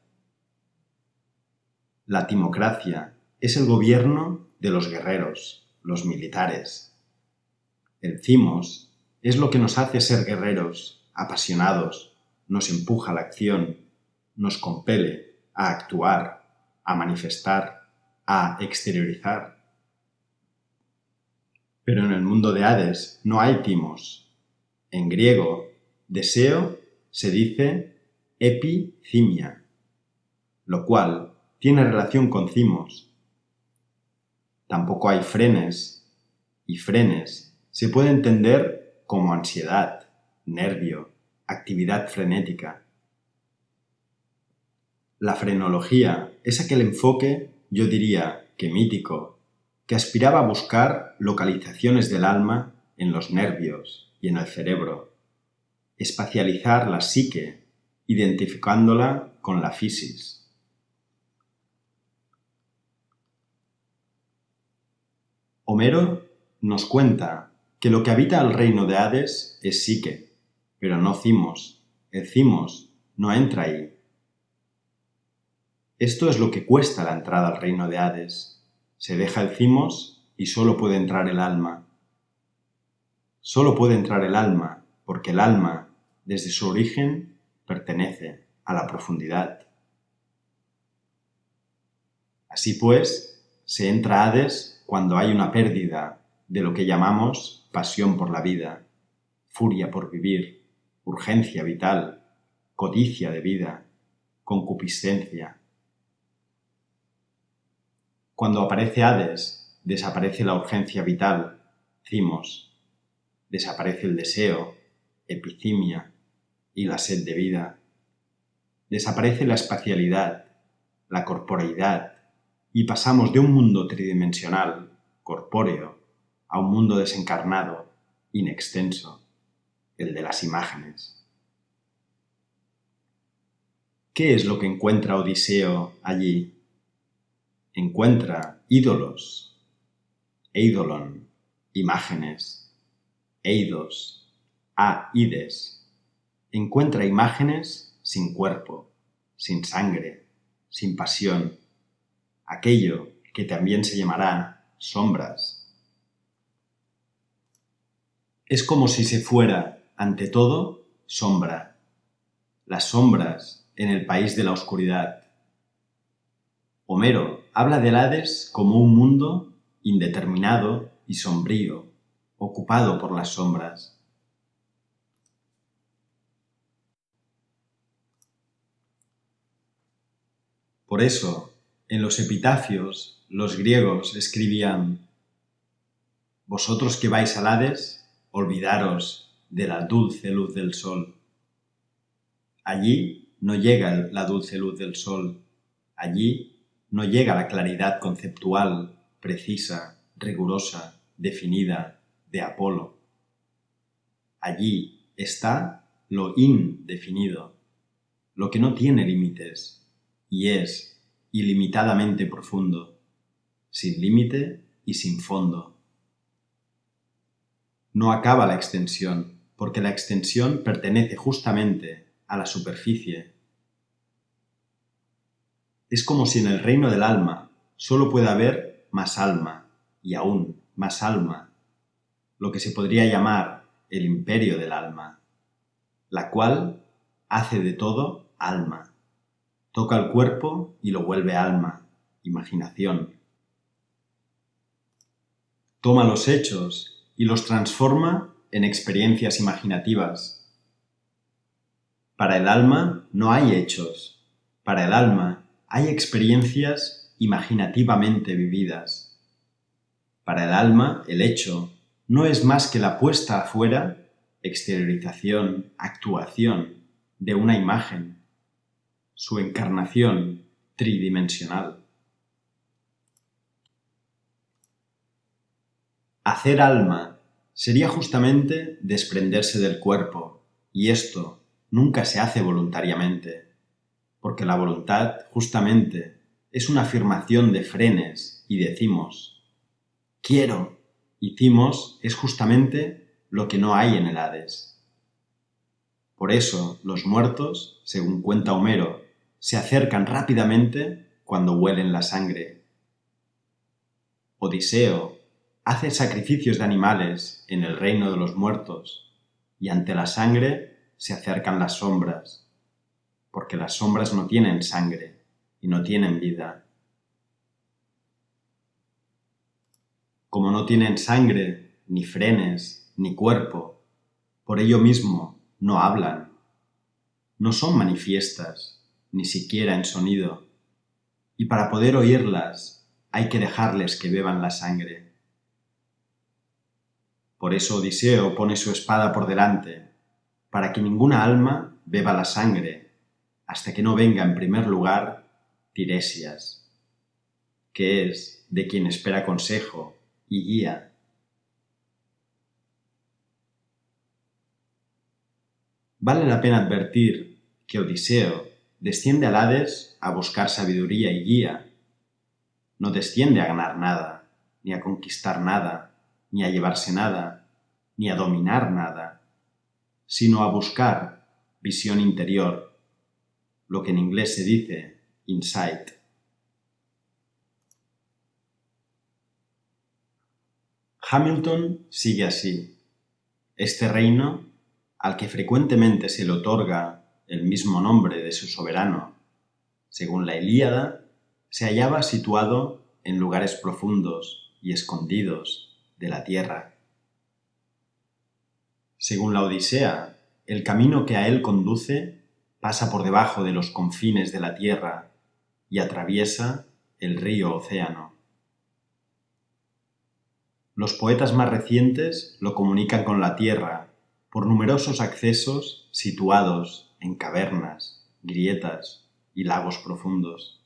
La timocracia es el gobierno de los guerreros, los militares. El thymos es lo que nos hace ser guerreros, apasionados, nos empuja a la acción, nos compele a actuar, a manifestar, a exteriorizar. Pero en el mundo de Hades no hay thymos. En griego, deseo se dice epithymia, lo cual tiene relación con thymos. Tampoco hay frenes, y frenes se puede entender como ansiedad, nervio, actividad frenética. La frenología es aquel enfoque, yo diría que mítico, que aspiraba a buscar localizaciones del alma en los nervios y en el cerebro, espacializar la psique, identificándola con la fisis. Homero nos cuenta que lo que habita el reino de Hades es psique, pero no thymos. El thymos no entra ahí. Esto es lo que cuesta la entrada al reino de Hades. Se deja el thymos y solo puede entrar el alma. Solo puede entrar el alma porque el alma, desde su origen, pertenece a la profundidad. Así pues, se entra a Hades cuando hay una pérdida de lo que llamamos pasión por la vida, furia por vivir, urgencia vital, codicia de vida, concupiscencia. Cuando aparece Hades, desaparece la urgencia vital, thymos, desaparece el deseo, epithymia, y la sed de vida. Desaparece la espacialidad, la corporeidad, y pasamos de un mundo tridimensional, corpóreo, a un mundo desencarnado, inextenso, el de las imágenes. ¿Qué es lo que encuentra Odiseo allí? Encuentra ídolos, eidolon, imágenes, eidos, aides. Encuentra imágenes sin cuerpo, sin sangre, sin pasión, aquello que también se llamará sombras. Es como si se fuera, ante todo, sombra. Las sombras en el país de la oscuridad. Homero habla del Hades como un mundo indeterminado y sombrío, ocupado por las sombras. Por eso, en los epitafios, los griegos escribían: «Vosotros que vais al Hades, olvidaros de la dulce luz del sol». Allí no llega la dulce luz del sol, allí no llega la claridad conceptual, precisa, rigurosa, definida, de Apolo. Allí está lo indefinido, lo que no tiene límites, y es ilimitadamente profundo, sin límite y sin fondo. No acaba la extensión, porque la extensión pertenece justamente a la superficie. Es como si en el reino del alma solo pueda haber más alma y aún más alma, lo que se podría llamar el imperio del alma, la cual hace de todo alma, toca el cuerpo y lo vuelve alma, imaginación. Toma los hechos y los transforma en experiencias imaginativas. Para el alma no hay hechos, para el alma hay experiencias imaginativamente vividas. Para el alma, el hecho no es más que la puesta afuera, exteriorización, actuación de una imagen, su encarnación tridimensional. Hacer alma sería justamente desprenderse del cuerpo, y esto nunca se hace voluntariamente, porque la voluntad, justamente, es una afirmación de frenes y decimos: quiero. Hicimos es justamente lo que no hay en el Hades. Por eso los muertos, según cuenta Homero, se acercan rápidamente cuando huelen la sangre. Odiseo hace sacrificios de animales en el reino de los muertos, y ante la sangre se acercan las sombras, porque las sombras no tienen sangre y no tienen vida. Como no tienen sangre, ni frenes, ni cuerpo, por ello mismo no hablan, no son manifiestas, ni siquiera en sonido, y para poder oírlas hay que dejarles que beban la sangre. Por eso Odiseo pone su espada por delante, para que ninguna alma beba la sangre, hasta que no venga en primer lugar Tiresias, que es de quien espera consejo y guía. Vale la pena advertir que Odiseo desciende al Hades a buscar sabiduría y guía. No desciende a ganar nada, ni a conquistar nada, ni a llevarse nada, ni a dominar nada, sino a buscar visión interior, lo que en inglés se dice insight. Hamilton sigue así. Este reino, al que frecuentemente se le otorga el mismo nombre de su soberano, según la Ilíada, se hallaba situado en lugares profundos y escondidos de la tierra. Según la Odisea, el camino que a él conduce pasa por debajo de los confines de la tierra y atraviesa el río Océano. Los poetas más recientes lo comunican con la tierra por numerosos accesos situados en cavernas, grietas y lagos profundos.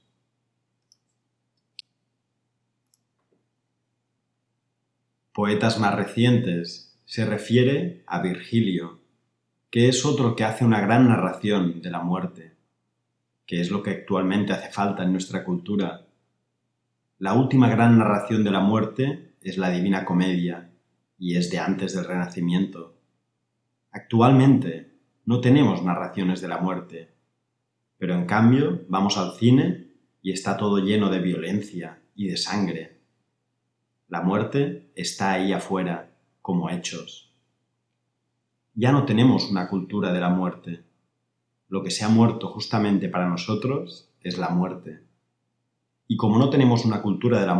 Poetas más recientes se refiere a Virgilio, que es otro que hace una gran narración de la muerte, que es lo que actualmente hace falta en nuestra cultura. La última gran narración de la muerte es la Divina Comedia, y es de antes del Renacimiento. Actualmente no tenemos narraciones de la muerte, pero en cambio vamos al cine y está todo lleno de violencia y de sangre. La muerte está ahí afuera, como hechos. ya no tenemos una cultura de la muerte. Lo que se ha muerto justamente para nosotros es la muerte. Y como no tenemos una cultura de la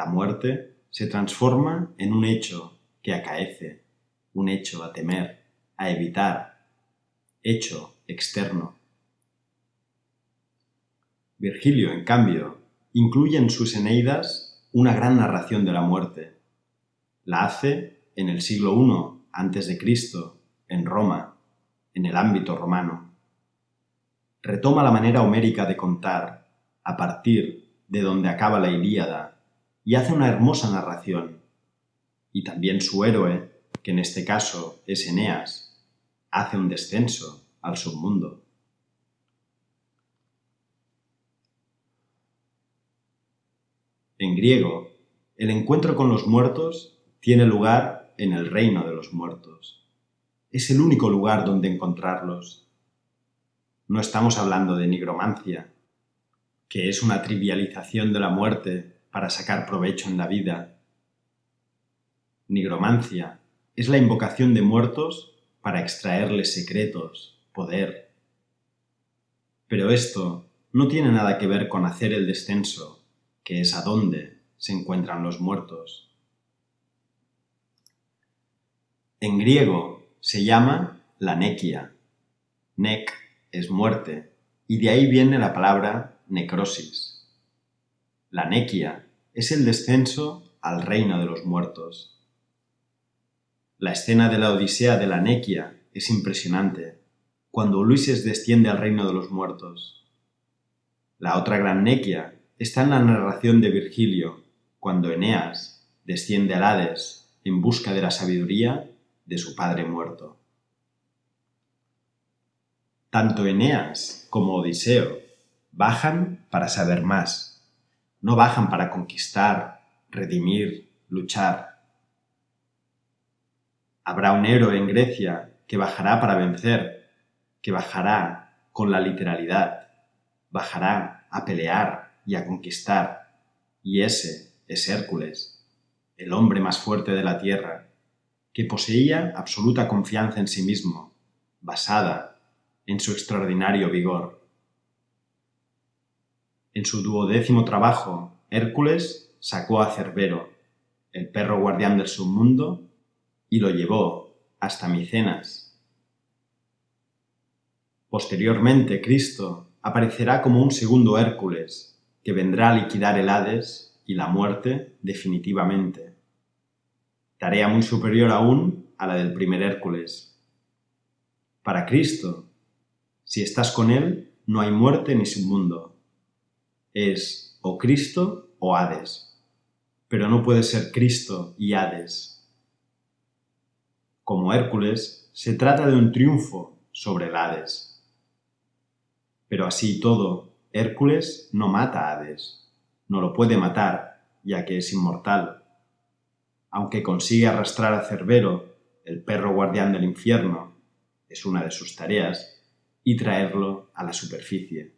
muerte se transforma en un hecho que acaece, un hecho a temer, a evitar, hecho externo. Virgilio, en cambio, incluye en sus Eneidas una gran narración de la muerte. La hace en el siglo I a.C., en Roma, en el ámbito romano. Retoma la manera homérica de contar, a partir de donde acaba la Ilíada, y hace una hermosa narración. Y también su héroe, que en este caso es Eneas, hace un descenso al submundo. En griego, el encuentro con los muertos tiene lugar en el reino de los muertos. Es el único lugar donde encontrarlos. No estamos hablando de nigromancia, que es una trivialización de la muerte para sacar provecho en la vida. Nigromancia es la invocación de muertos para extraerles secretos, poder. Pero esto no tiene nada que ver con hacer el descenso, que es a dónde se encuentran los muertos. En griego se llama la nequia. Nec es muerte, y de ahí viene la palabra necrosis. La nequia es el descenso al reino de los muertos. La escena de la Odisea de la nequia es impresionante, cuando Ulises desciende al reino de los muertos. La otra gran nequia está en la narración de Virgilio, cuando Eneas desciende al Hades en busca de la sabiduría de su padre muerto. Tanto Eneas como Odiseo bajan para saber más, no bajan para conquistar, redimir, luchar. Habrá un héroe en Grecia que bajará para vencer, que bajará con la literalidad, bajará a pelear y a conquistar, y ese es Hércules, el hombre más fuerte de la tierra, que poseía absoluta confianza en sí mismo, basada en su extraordinario vigor. En su 12º trabajo, Hércules sacó a Cerbero, el perro guardián del submundo, y lo llevó hasta Micenas. Posteriormente, Cristo aparecerá como un segundo Hércules, que vendrá a liquidar el Hades y la muerte definitivamente. Tarea muy superior aún a la del primer Hércules. Para Cristo, si estás con Él, no hay muerte ni submundo. Es o Cristo o Hades, pero no puede ser Cristo y Hades. Como Hércules, se trata de un triunfo sobre el Hades. Pero así y todo, Hércules no mata a Hades, no lo puede matar, ya que es inmortal. Aunque consigue arrastrar a Cerbero, el perro guardián del infierno, es una de sus tareas, y traerlo a la superficie.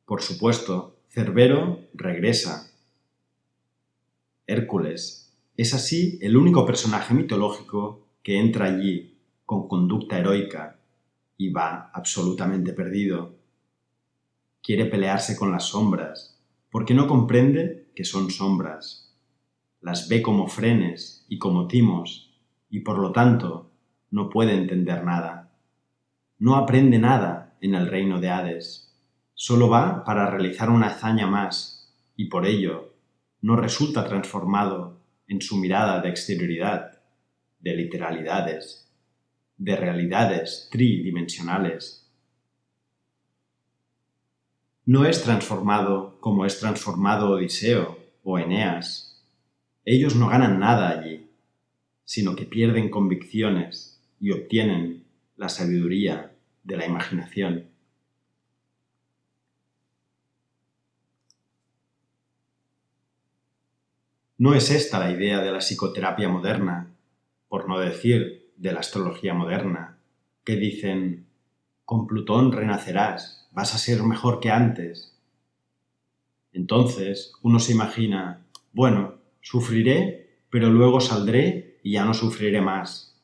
Por supuesto, Cerbero regresa. Hércules es así el único personaje mitológico que entra allí con conducta heroica y va absolutamente perdido. Quiere pelearse con las sombras, porque no comprende que son sombras. Las ve como frenes y como timos, y por lo tanto no puede entender nada. No aprende nada en el reino de Hades. Solo va para realizar una hazaña más, y por ello no resulta transformado en su mirada de exterioridad, de literalidades, de realidades tridimensionales. No es transformado como es transformado Odiseo o Eneas. Ellos no ganan nada allí, sino que pierden convicciones y obtienen la sabiduría de la imaginación. No es esta la idea de la psicoterapia moderna, por no decir de la astrología moderna, que dicen, con Plutón renacerás, vas a ser mejor que antes. Entonces uno se imagina, bueno, sufriré, pero luego saldré y ya no sufriré más.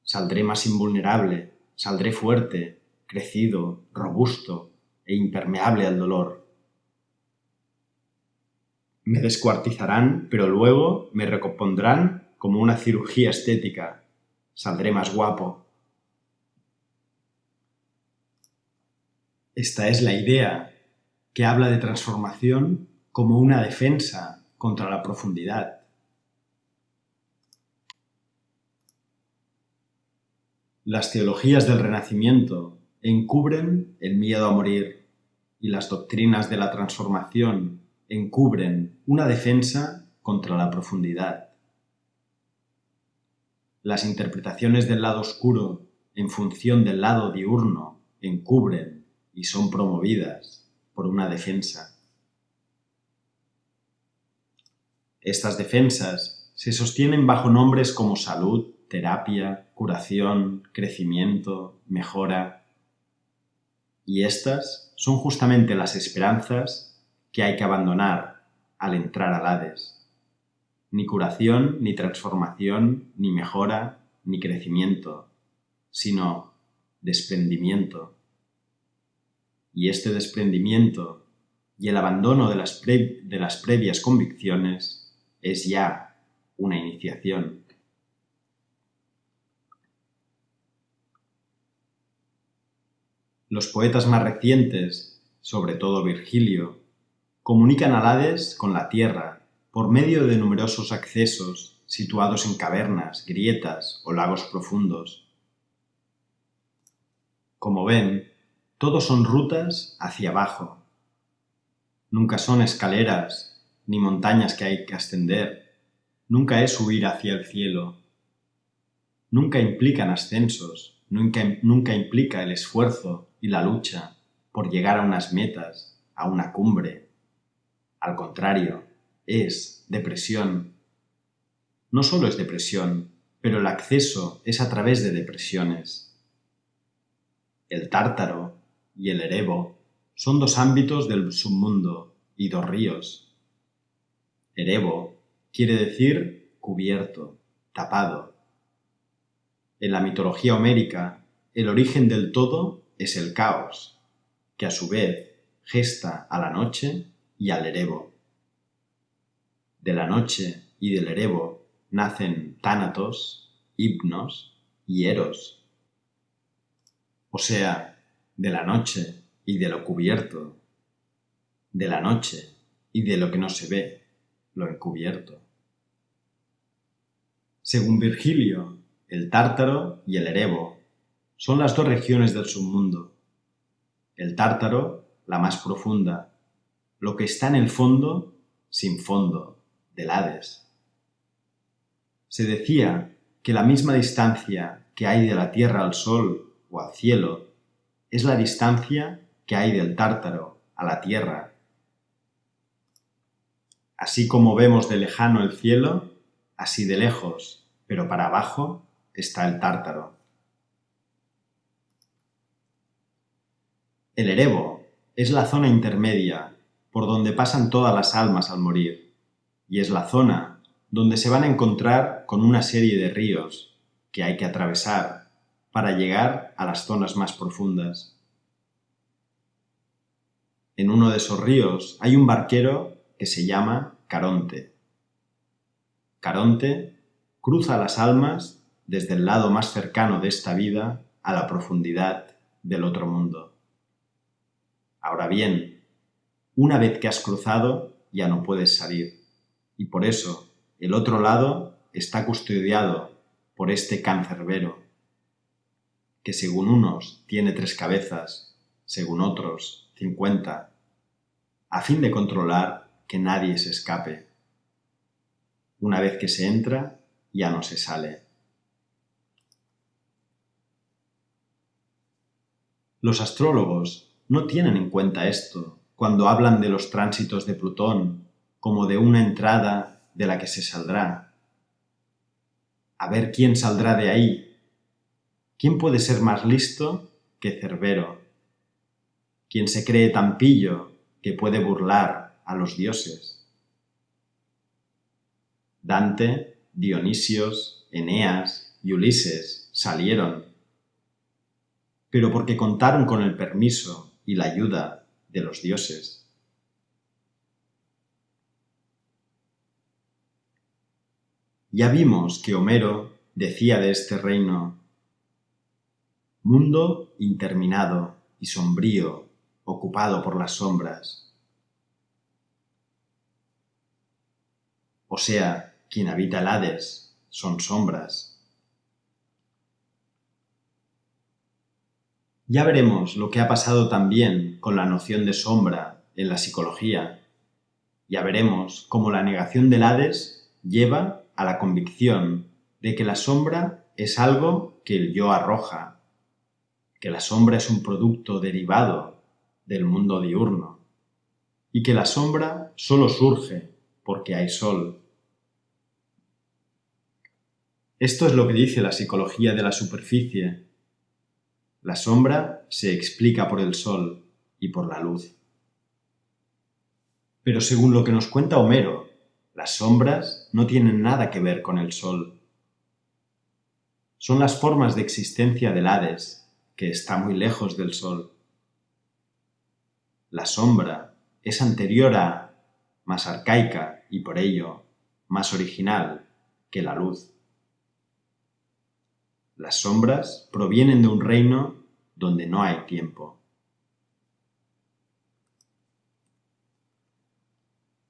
Saldré más invulnerable, saldré fuerte, crecido, robusto e impermeable al dolor. Me descuartizarán, pero luego me recompondrán como una cirugía estética. Saldré más guapo. Esta es la idea que habla de transformación como una defensa contra la profundidad. Las teologías del Renacimiento encubren el miedo a morir y las doctrinas de la transformación encubren una defensa contra la profundidad. Las interpretaciones del lado oscuro en función del lado diurno encubren y son promovidas por una defensa. Estas defensas se sostienen bajo nombres como salud, terapia, curación, crecimiento, mejora. Y estas son justamente las esperanzas que hay que abandonar al entrar al Hades. Ni curación, ni transformación, ni mejora, ni crecimiento, sino desprendimiento. Y este desprendimiento y el abandono de las previas convicciones es ya una iniciación. Los poetas más recientes, sobre todo Virgilio, comunican al Hades con la tierra por medio de numerosos accesos situados en cavernas, grietas o lagos profundos. Como ven, todos son rutas hacia abajo. Nunca son escaleras ni montañas que hay que ascender. Nunca es subir hacia el cielo. Nunca implican ascensos, nunca implica el esfuerzo y la lucha por llegar a unas metas, a una cumbre. Al contrario, es depresión. No solo es depresión, pero el acceso es a través de depresiones. El Tártaro y el Erebo son dos ámbitos del submundo y dos ríos. Erebo quiere decir cubierto, tapado. En la mitología homérica, el origen del todo es el caos, que a su vez gesta a la noche y al Erebo. De la noche y del Erebo nacen Tánatos, Hipnos y Eros. O sea, de la noche y de lo cubierto, de la noche y de lo que no se ve, lo encubierto. Según Virgilio, el Tártaro y el Erebo son las dos regiones del submundo. El Tártaro, la más profunda, lo que está en el fondo, sin fondo, del Hades. Se decía que la misma distancia que hay de la Tierra al Sol o al cielo es la distancia que hay del Tártaro a la Tierra. Así como vemos de lejano el cielo, así de lejos, pero para abajo, está el Tártaro. El Erebo es la zona intermedia por donde pasan todas las almas al morir, y es la zona donde se van a encontrar con una serie de ríos que hay que atravesar para llegar a las zonas más profundas. En uno de esos ríos hay un barquero que se llama Caronte. Caronte cruza a las almas desde el lado más cercano de esta vida a la profundidad del otro mundo. Ahora bien, una vez que has cruzado ya no puedes salir, y por eso el otro lado está custodiado por este cancerbero, que según unos tiene 3 cabezas, según otros 50, a fin de controlar que nadie se escape. Una vez que se entra, ya no se sale. Los astrólogos no tienen en cuenta esto cuando hablan de los tránsitos de Plutón como de una entrada de la que se saldrá. A ver quién saldrá de ahí. ¿Quién puede ser más listo que Cerbero? ¿Quién se cree tan pillo que puede burlar a los dioses? Dante, Dionisios, Eneas y Ulises salieron, pero porque contaron con el permiso y la ayuda de los dioses. Ya vimos que Homero decía de este reino: mundo interminado y sombrío, ocupado por las sombras. O sea, quien habita el Hades son sombras. Ya veremos lo que ha pasado también con la noción de sombra en la psicología. Ya veremos cómo la negación del Hades lleva a la convicción de que la sombra es algo que el yo arroja, que la sombra es un producto derivado del mundo diurno y que la sombra solo surge porque hay sol. Esto es lo que dice la psicología de la superficie. La sombra se explica por el sol y por la luz. Pero según lo que nos cuenta Homero, las sombras no tienen nada que ver con el sol. Son las formas de existencia del Hades, que está muy lejos del sol. La sombra es anterior a, más arcaica y por ello más original que la luz. Las sombras provienen de un reino donde no hay tiempo.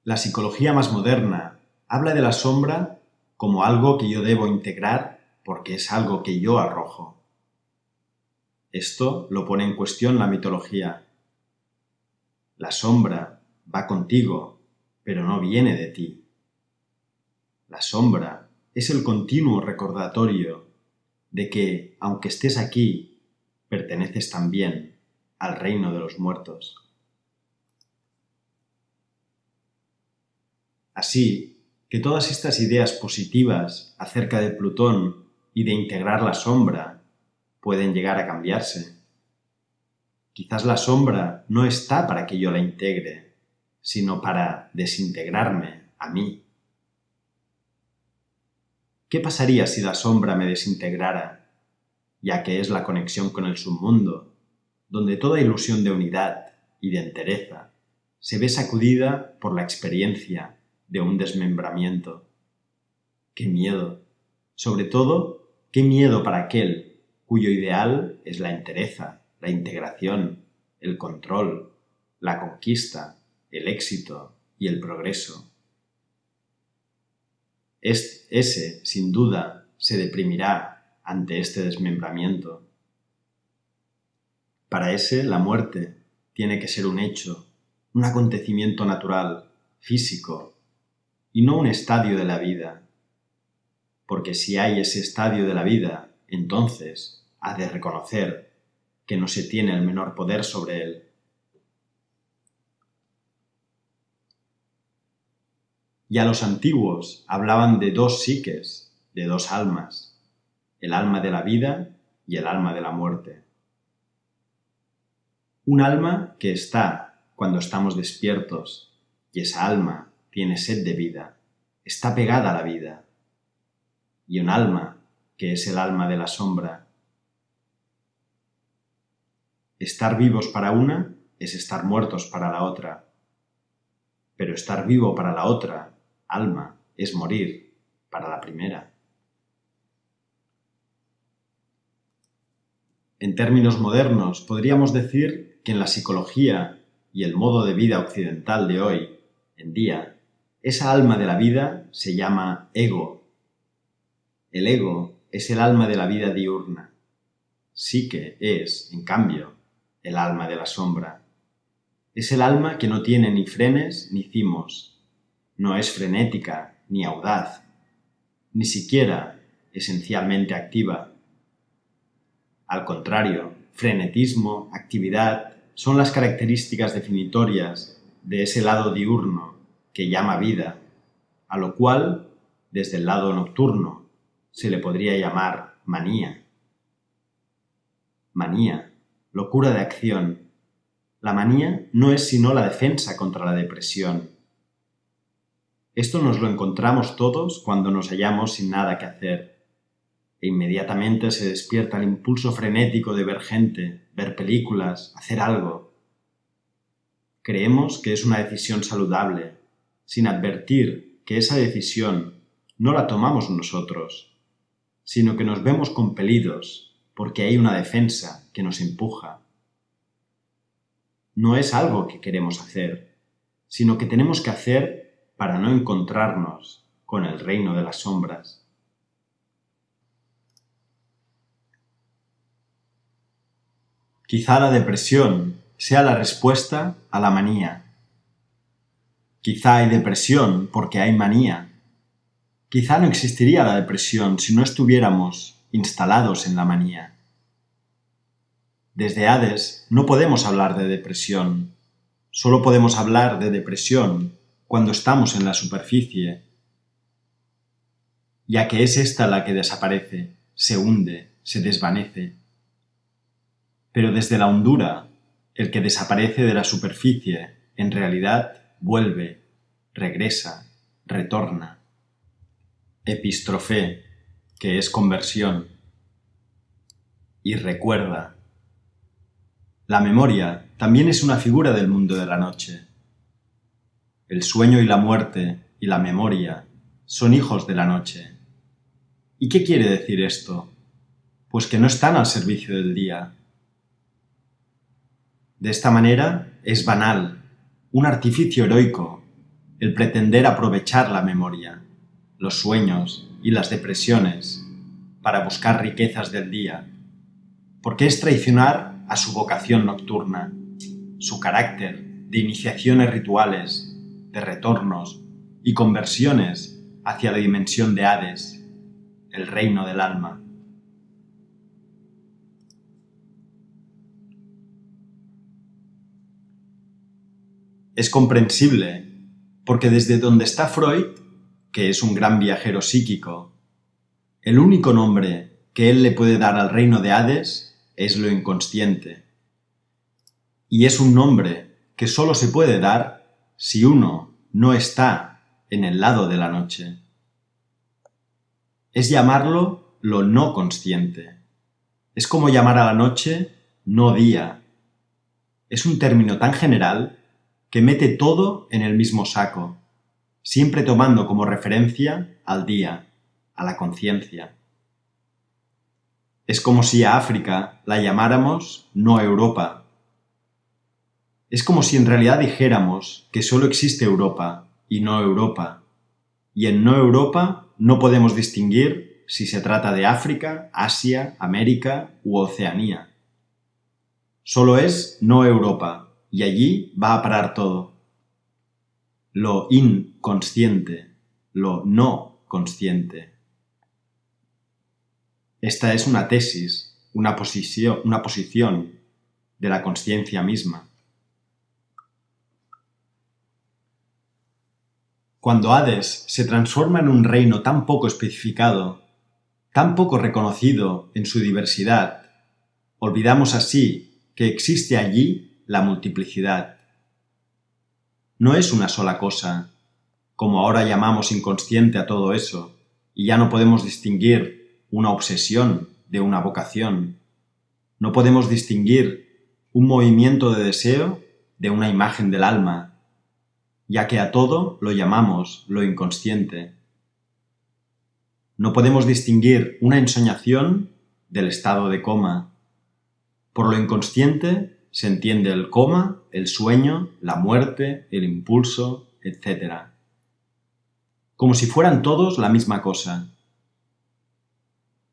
La psicología más moderna habla de la sombra como algo que yo debo integrar porque es algo que yo arrojo. Esto lo pone en cuestión la mitología. La sombra va contigo, pero no viene de ti. La sombra es el continuo recordatorio de que, aunque estés aquí, perteneces también al reino de los muertos. Así que todas estas ideas positivas acerca de Plutón y de integrar la sombra pueden llegar a cambiarse. Quizás la sombra no está para que yo la integre, sino para desintegrarme a mí. ¿Qué pasaría si la sombra me desintegrara, ya que es la conexión con el submundo, donde toda ilusión de unidad y de entereza se ve sacudida por la experiencia de un desmembramiento? ¡Qué miedo! Sobre todo, qué miedo para aquel cuyo ideal es la entereza, la integración, el control, la conquista, el éxito y el progreso. Ese, sin duda, se deprimirá ante este desmembramiento. Para ese, la muerte tiene que ser un hecho, un acontecimiento natural, físico, y no un estadio de la vida. Porque si hay ese estadio de la vida, entonces ha de reconocer que no se tiene el menor poder sobre él. Ya los antiguos hablaban de dos psiques, de dos almas, el alma de la vida y el alma de la muerte. Un alma que está cuando estamos despiertos, y esa alma tiene sed de vida, está pegada a la vida. Y un alma que es el alma de la sombra. Estar vivos para una es estar muertos para la otra, pero estar vivo para la otra, alma, es morir para la primera. En términos modernos, podríamos decir que en la psicología y el modo de vida occidental de hoy en día, esa alma de la vida se llama ego. El ego es el alma de la vida diurna. Psique es, en cambio, el alma de la sombra. Es el alma que no tiene ni frenes ni cimos. No es frenética ni audaz, ni siquiera esencialmente activa. Al contrario, frenetismo, actividad, son las características definitorias de ese lado diurno que llama vida, a lo cual, desde el lado nocturno, se le podría llamar manía. Manía, locura de acción. La manía no es sino la defensa contra la depresión. Esto nos lo encontramos todos cuando nos hallamos sin nada que hacer, e inmediatamente se despierta el impulso frenético de ver gente, ver películas, hacer algo. Creemos que es una decisión saludable, sin advertir que esa decisión no la tomamos nosotros, sino que nos vemos compelidos porque hay una defensa que nos empuja. No es algo que queremos hacer, sino que tenemos que hacer para no encontrarnos con el reino de las sombras. Quizá la depresión sea la respuesta a la manía. Quizá hay depresión porque hay manía. Quizá no existiría la depresión si no estuviéramos instalados en la manía. Desde Hades no podemos hablar de depresión. Solo podemos hablar de depresión cuando estamos en la superficie, ya que es esta la que desaparece, se hunde, se desvanece. Pero desde la hondura, el que desaparece de la superficie, en realidad vuelve, regresa, retorna. Epistrofé, que es conversión. Y recuerda. La memoria también es una figura del mundo de la noche. El sueño y la muerte y la memoria son hijos de la noche. ¿Y qué quiere decir esto? Pues que no están al servicio del día. De esta manera es banal, un artificio heroico, el pretender aprovechar la memoria, los sueños y las depresiones para buscar riquezas del día, porque es traicionar a su vocación nocturna, su carácter de iniciaciones rituales, de retornos y conversiones hacia la dimensión de Hades, el reino del alma. Es comprensible, porque desde donde está Freud, que es un gran viajero psíquico, el único nombre que él le puede dar al reino de Hades es lo inconsciente. Y es un nombre que solo se puede dar si uno no está en el lado de la noche. Es llamarlo lo no consciente. Es como llamar a la noche no día. Es un término tan general que mete todo en el mismo saco, siempre tomando como referencia al día, a la conciencia. Es como si a África la llamáramos no Europa. Es como si en realidad dijéramos que solo existe Europa y no Europa, y en no Europa no podemos distinguir si se trata de África, Asia, América u Oceanía. Solo es no Europa, y allí va a parar todo. Lo inconsciente, lo no consciente. Esta es una tesis, una posición de la consciencia misma. Cuando Hades se transforma en un reino tan poco especificado, tan poco reconocido en su diversidad, olvidamos así que existe allí la multiplicidad. No es una sola cosa, como ahora llamamos inconsciente a todo eso, y ya no podemos distinguir una obsesión de una vocación. No podemos distinguir un movimiento de deseo de una imagen del alma, ya que a todo lo llamamos lo inconsciente. No podemos distinguir una ensoñación del estado de coma. Por lo inconsciente se entiende el coma, el sueño, la muerte, el impulso, etc. Como si fueran todos la misma cosa.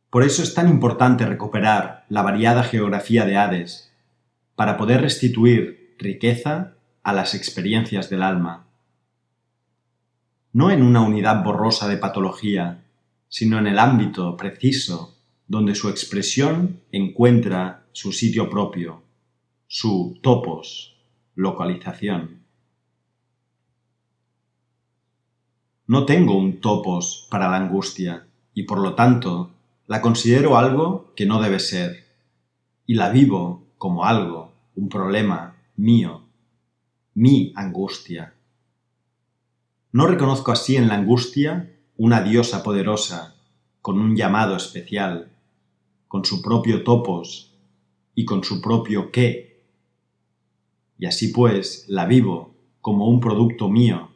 Por eso es tan importante recuperar la variada geografía de Hades, para poder restituir riqueza a las experiencias del alma. No en una unidad borrosa de patología, sino en el ámbito preciso donde su expresión encuentra su sitio propio, su topos, localización. No tengo un topos para la angustia y por lo tanto la considero algo que no debe ser y la vivo como algo, un problema mío, mi angustia. No reconozco así en la angustia una diosa poderosa, con un llamado especial, con su propio topos y con su propio qué. Y así pues la vivo como un producto mío,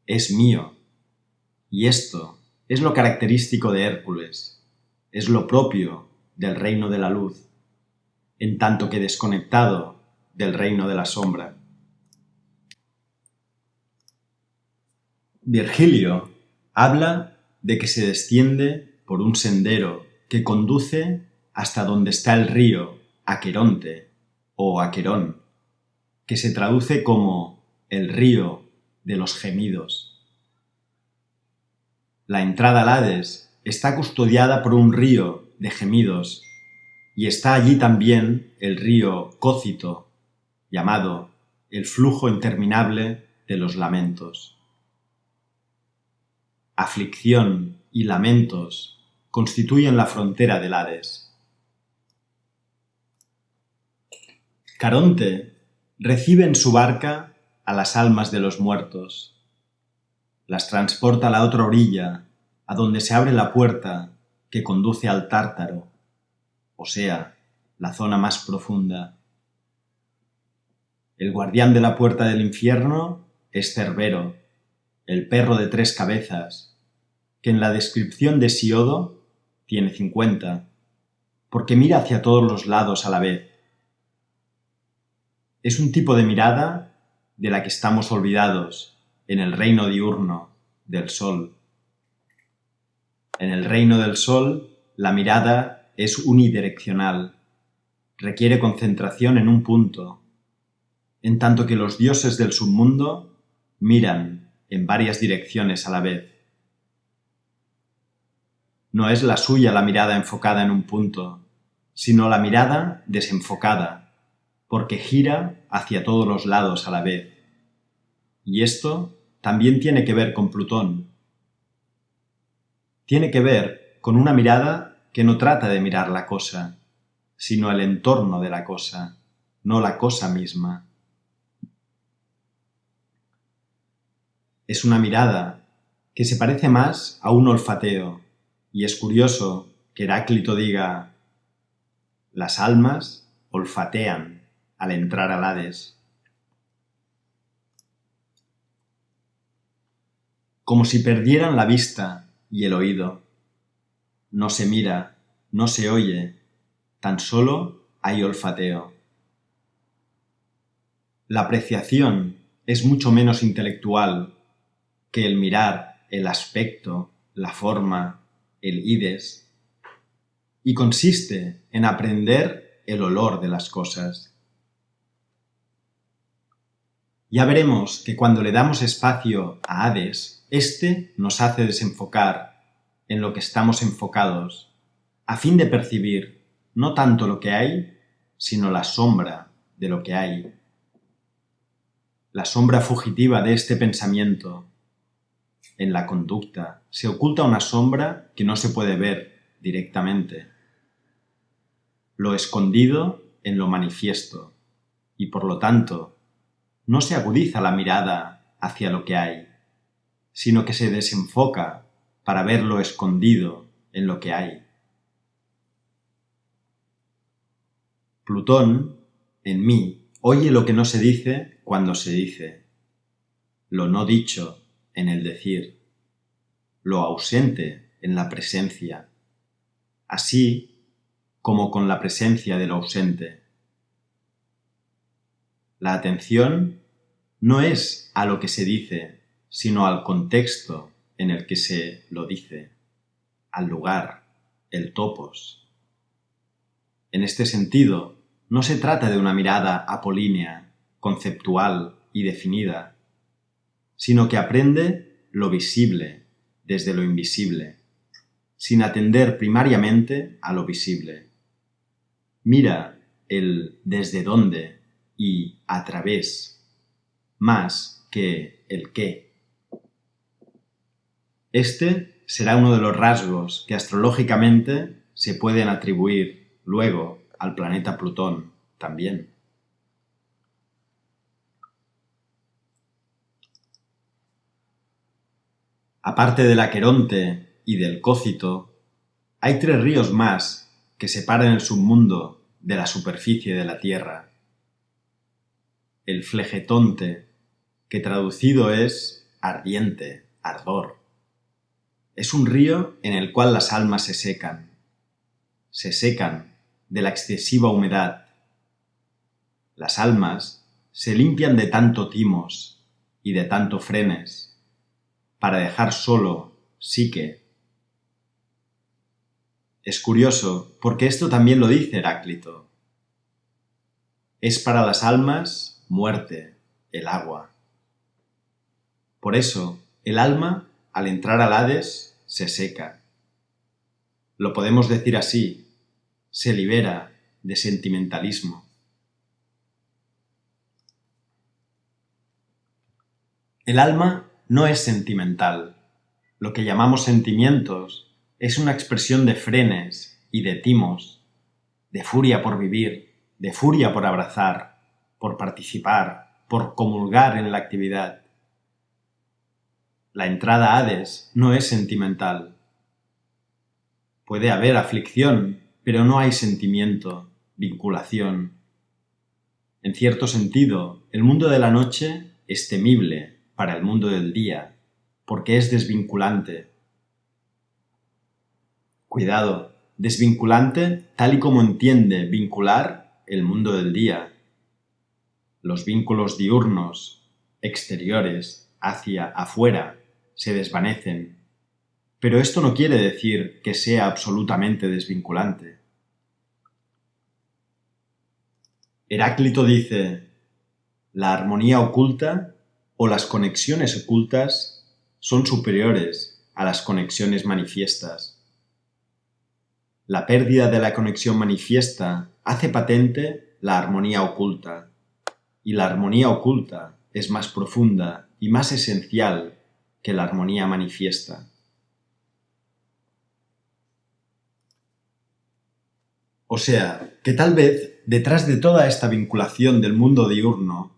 es mío. Y esto es lo característico de Hércules, es lo propio del reino de la luz, en tanto que desconectado del reino de la sombra. Virgilio habla de que se desciende por un sendero que conduce hasta donde está el río Aqueronte o Aquerón, que se traduce como el río de los gemidos. La entrada al Hades está custodiada por un río de gemidos y está allí también el río Cócito, llamado el flujo interminable de los lamentos. Aflicción y lamentos constituyen la frontera del Hades. Caronte recibe en su barca a las almas de los muertos. Las transporta a la otra orilla, a donde se abre la puerta que conduce al Tártaro, o sea, la zona más profunda. El guardián de la puerta del infierno es Cerbero, el perro de 3 cabezas, que en la descripción de Hesíodo tiene 50, porque mira hacia todos los lados a la vez. Es un tipo de mirada de la que estamos olvidados en el reino diurno del sol. En el reino del sol, la mirada es unidireccional, requiere concentración en un punto, en tanto que los dioses del submundo miran en varias direcciones a la vez. No es la suya la mirada enfocada en un punto, sino la mirada desenfocada, porque gira hacia todos los lados a la vez. Y esto también tiene que ver con Plutón. Tiene que ver con una mirada que no trata de mirar la cosa, sino el entorno de la cosa, no la cosa misma. Es una mirada que se parece más a un olfateo, y es curioso que Heráclito diga: las almas olfatean al entrar al Hades. Como si perdieran la vista y el oído. No se mira, no se oye, tan solo hay olfateo. La apreciación es mucho menos intelectual que el mirar, el aspecto, la forma, el ides, y consiste en aprender el olor de las cosas. Ya veremos que cuando le damos espacio a Hades, éste nos hace desenfocar en lo que estamos enfocados, a fin de percibir no tanto lo que hay, sino la sombra de lo que hay. La sombra fugitiva de este pensamiento. En la conducta se oculta una sombra que no se puede ver directamente. Lo escondido en lo manifiesto, y por lo tanto, no se agudiza la mirada hacia lo que hay, sino que se desenfoca para ver lo escondido en lo que hay. Plutón, en mí, oye lo que no se dice cuando se dice, lo no dicho en el decir, lo ausente en la presencia, así como con la presencia de lo ausente. La atención no es a lo que se dice, sino al contexto en el que se lo dice, al lugar, el topos. En este sentido, no se trata de una mirada apolínea, conceptual y definida, sino que aprende lo visible desde lo invisible, sin atender primariamente a lo visible. Mira el desde dónde y a través, más que el qué. Este será uno de los rasgos que astrológicamente se pueden atribuir luego al planeta Plutón también. Aparte del Aqueronte y del Cócito, Hay 3 ríos más que separan el submundo de la superficie de la tierra. El Flegetonte, que traducido es ardiente, ardor. Es un río en el cual las almas se secan. Se secan de la excesiva humedad. Las almas se limpian de tanto timos y de tanto frenes para dejar solo psique. Es curioso porque esto también lo dice Heráclito. Es para las almas muerte, el agua. Por eso, el alma, al entrar al Hades, se seca. Lo podemos decir así, se libera de sentimentalismo. El alma no es sentimental. Lo que llamamos sentimientos es una expresión de frenes y de timos, de furia por vivir, de furia por abrazar, por participar, por comulgar en la actividad. La entrada a Hades no es sentimental. Puede haber aflicción, pero no hay sentimiento, vinculación. En cierto sentido, el mundo de la noche es temible para el mundo del día, porque es desvinculante. Cuidado, desvinculante tal y como entiende vincular el mundo del día. Los vínculos diurnos, exteriores, hacia afuera, se desvanecen. Pero esto no quiere decir que sea absolutamente desvinculante. Heráclito dice, la armonía oculta o las conexiones ocultas son superiores a las conexiones manifiestas. La pérdida de la conexión manifiesta hace patente la armonía oculta, y la armonía oculta es más profunda y más esencial que la armonía manifiesta. O sea, que tal vez detrás de toda esta vinculación del mundo diurno,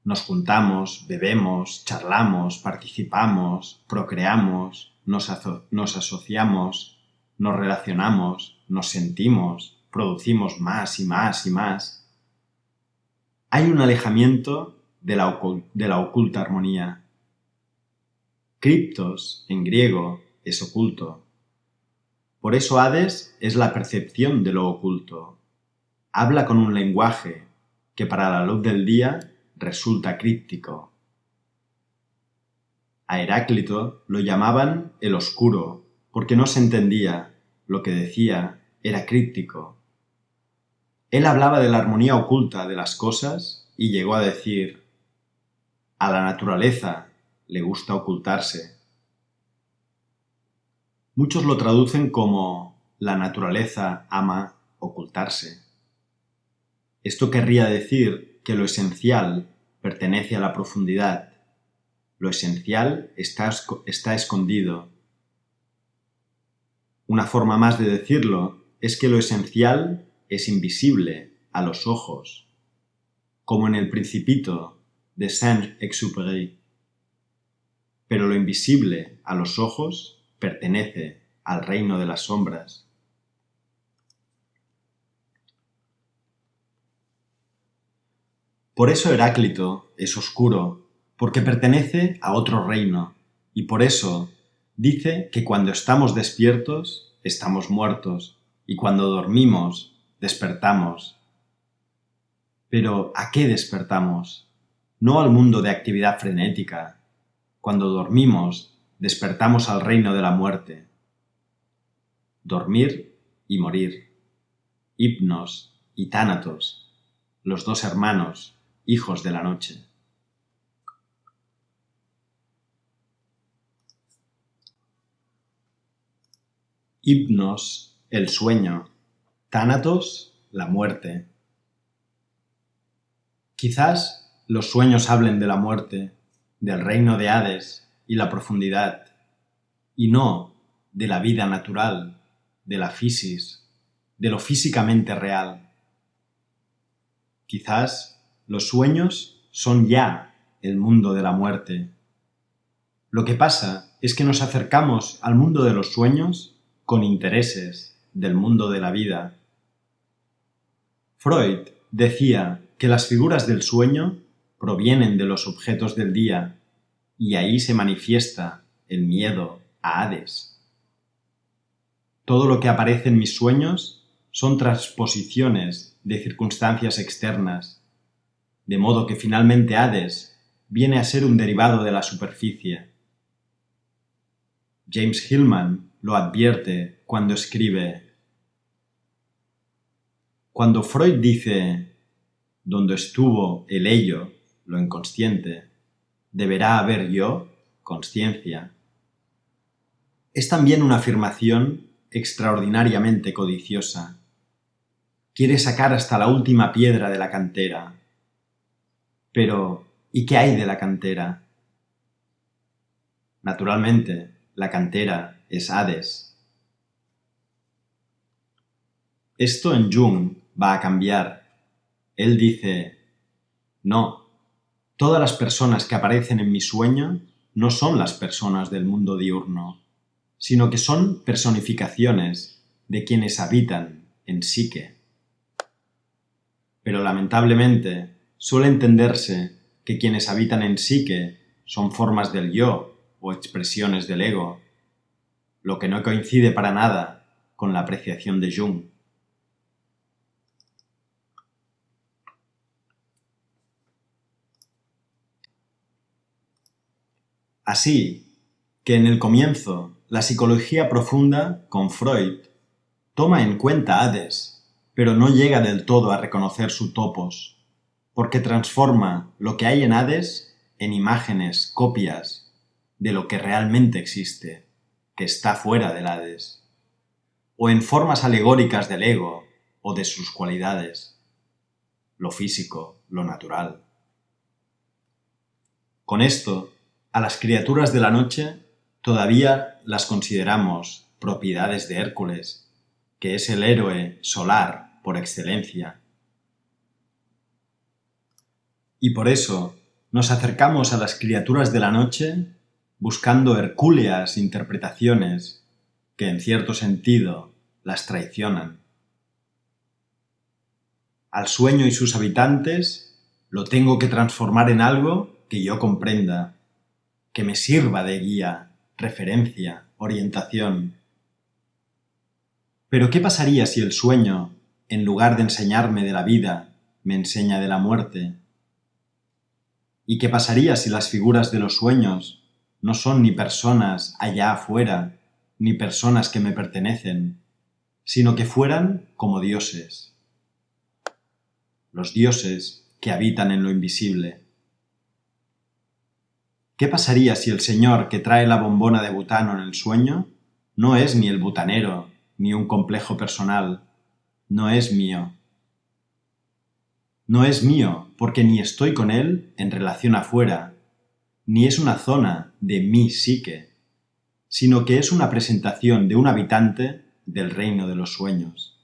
nos juntamos, bebemos, charlamos, participamos, procreamos, nos asociamos, nos relacionamos, nos sentimos, producimos más y más y más. Hay un alejamiento de la oculta armonía. Cryptos, en griego, es oculto. Por eso Hades es la percepción de lo oculto. Habla con un lenguaje que para la luz del día resulta críptico. A Heráclito lo llamaban el oscuro, porque no se entendía, lo que decía era críptico. Él hablaba de la armonía oculta de las cosas y llegó a decir, a la naturaleza le gusta ocultarse. Muchos lo traducen como la naturaleza ama ocultarse. Esto querría decir que lo esencial pertenece a la profundidad. Lo esencial está escondido. Una forma más de decirlo es que lo esencial es invisible a los ojos, como en El Principito de Saint-Exupéry. Pero lo invisible a los ojos pertenece al reino de las sombras. Por eso Heráclito es oscuro, porque pertenece a otro reino, y por eso dice que cuando estamos despiertos, estamos muertos, y cuando dormimos, despertamos. Pero ¿a qué despertamos? No al mundo de actividad frenética. Cuando dormimos, despertamos al reino de la muerte. Dormir y morir. Hipnos y Tánatos, los 2 hermanos, hijos de la noche. Hipnos, el sueño. Tánatos, la muerte. Quizás los sueños hablen de la muerte, del reino de Hades y la profundidad, y no de la vida natural, de la physis, de lo físicamente real. Quizás los sueños son ya el mundo de la muerte. Lo que pasa es que nos acercamos al mundo de los sueños con intereses del mundo de la vida. Freud decía que las figuras del sueño provienen de los objetos del día y ahí se manifiesta el miedo a Hades. Todo lo que aparece en mis sueños son transposiciones de circunstancias externas, de modo que finalmente Hades viene a ser un derivado de la superficie. James Hillman lo advierte cuando escribe: cuando Freud dice «donde estuvo el ello, lo inconsciente, deberá haber yo, consciencia», es también una afirmación extraordinariamente codiciosa. Quiere sacar hasta la última piedra de la cantera. Pero, ¿y qué hay de la cantera? Naturalmente, la cantera es Hades. Esto en Jung va a cambiar. Él dice: no, todas las personas que aparecen en mi sueño no son las personas del mundo diurno, sino que son personificaciones de quienes habitan en psique. Pero lamentablemente suele entenderse que quienes habitan en psique son formas del yo o expresiones del ego, lo que no coincide para nada con la apreciación de Jung. Así que en el comienzo la psicología profunda, con Freud, toma en cuenta Hades, pero no llega del todo a reconocer su topos, porque transforma lo que hay en Hades en imágenes, copias de lo que realmente existe, que está fuera del Hades, o en formas alegóricas del ego o de sus cualidades, lo físico, lo natural. Con esto, a las criaturas de la noche todavía las consideramos propiedades de Hércules, que es el héroe solar por excelencia. Y por eso nos acercamos a las criaturas de la noche buscando hercúleas interpretaciones que en cierto sentido las traicionan. Al sueño y sus habitantes lo tengo que transformar en algo que yo comprenda, que me sirva de guía, referencia, orientación. Pero ¿qué pasaría si el sueño, en lugar de enseñarme de la vida, me enseña de la muerte? ¿Y qué pasaría si las figuras de los sueños no son ni personas allá afuera, ni personas que me pertenecen, sino que fueran como dioses? Los dioses que habitan en lo invisible. ¿Qué pasaría si el señor que trae la bombona de butano en el sueño no es ni el butanero, ni un complejo personal, no es mío? No es mío porque ni estoy con él en relación afuera, ni es una zona de mi psique, sino que es una presentación de un habitante del reino de los sueños.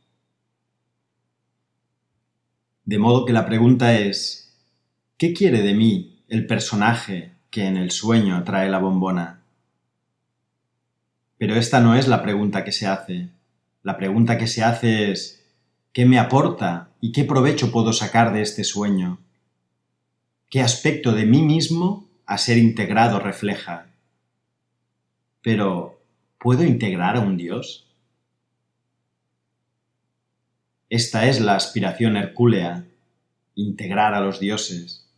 De modo que la pregunta es: ¿qué quiere de mí el personaje que en el sueño trae la bombona? Pero esta no es la pregunta que se hace. La pregunta que se hace es: ¿qué me aporta y qué provecho puedo sacar de este sueño? ¿Qué aspecto de mí mismo a ser integrado refleja? Pero, ¿puedo integrar a un dios? Esta es la aspiración hercúlea, integrar a los dioses.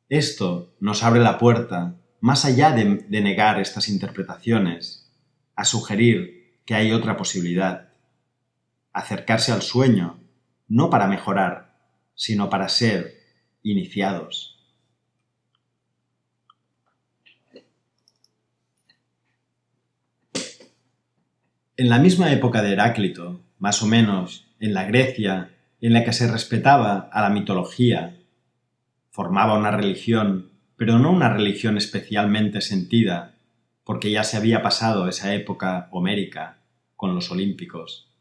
Esto nos abre la puerta, más allá de negar estas interpretaciones, a sugerir que hay otra posibilidad: acercarse al sueño, no para mejorar, sino para ser iniciados. En la misma época de Heráclito, más o menos, en la Grecia, en la que se respetaba a la mitología, formaba una religión, pero no una religión especialmente sentida, porque ya se había pasado esa época homérica con los olímpicos.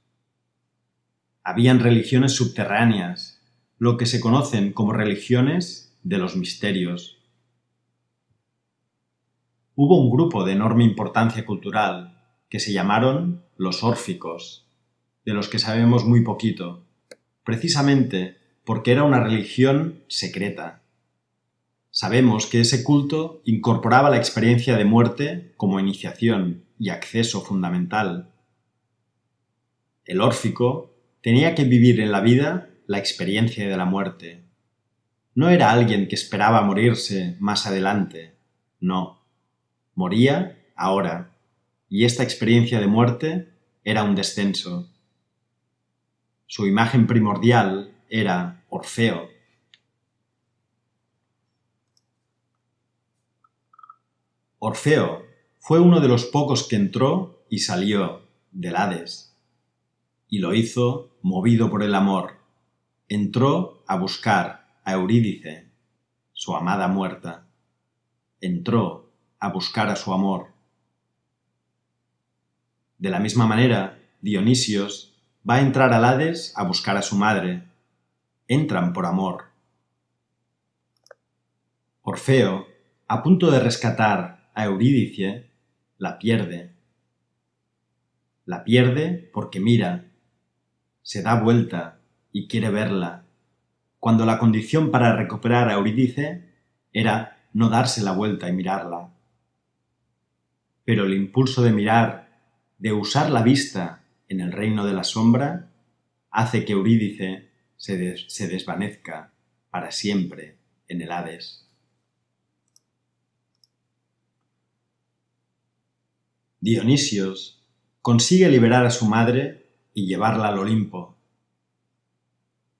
Habían religiones subterráneas, lo que se conocen como religiones de los misterios. Hubo un grupo de enorme importancia cultural que se llamaron los órficos, de los que sabemos muy poquito, precisamente porque era una religión secreta. Sabemos que ese culto incorporaba la experiencia de muerte como iniciación y acceso fundamental. El órfico tenía que vivir en la vida la experiencia de la muerte. No era alguien que esperaba morirse más adelante, no. Moría ahora, y esta experiencia de muerte era un descenso. Su imagen primordial era Orfeo. Orfeo fue uno de los pocos que entró y salió del Hades, y lo hizo movido por el amor. Entró a buscar a Eurídice, su amada muerta. Entró a buscar a su amor. De la misma manera, Dionisios va a entrar al Hades a buscar a su madre. Entran por amor. Orfeo, a punto de rescatar a Eurídice, la pierde. La pierde porque mira, se da vuelta y quiere verla, cuando la condición para recuperar a Eurídice era no darse la vuelta y mirarla. Pero el impulso de mirar, de usar la vista en el reino de la sombra, hace que Eurídice se desvanezca para siempre en el Hades. Dionisios consigue liberar a su madre y llevarla al Olimpo.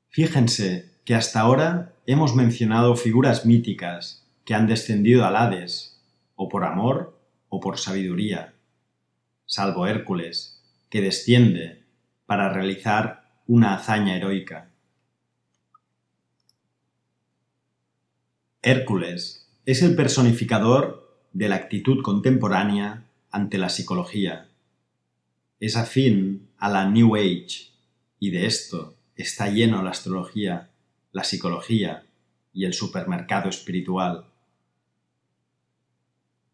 Fíjense que hasta ahora hemos mencionado figuras míticas que han descendido al Hades, o por amor o por sabiduría, salvo Hércules, que desciende para realizar una hazaña heroica. Hércules es el personificador de la actitud contemporánea ante la psicología. Es afín a la New Age, y de esto está lleno la astrología, la psicología y el supermercado espiritual.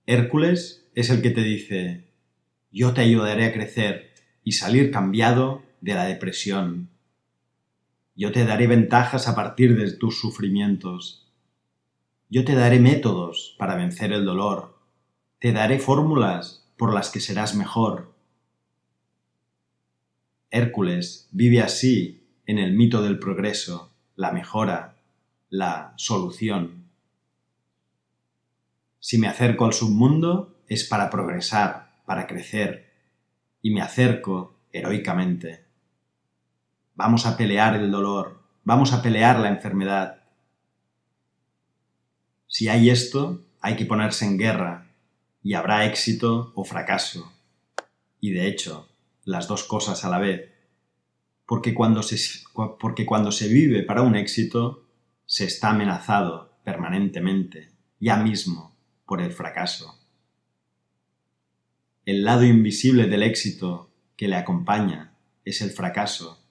Hércules es el que te dice: yo te ayudaré a crecer y salir cambiado de la depresión. Yo te daré ventajas a partir de tus sufrimientos. Yo te daré métodos para vencer el dolor. Te daré fórmulas por las que serás mejor. Hércules vive así en el mito del progreso, la mejora, la solución. Si me acerco al submundo es para progresar, para crecer, y me acerco heroicamente. Vamos a pelear el dolor, vamos a pelear la enfermedad. Si hay esto, hay que ponerse en guerra, y habrá éxito o fracaso. Y de hecho, las dos cosas a la vez. Porque cuando se vive para un éxito, se está amenazado permanentemente, ya mismo, por el fracaso. El lado invisible del éxito que le acompaña es el fracaso.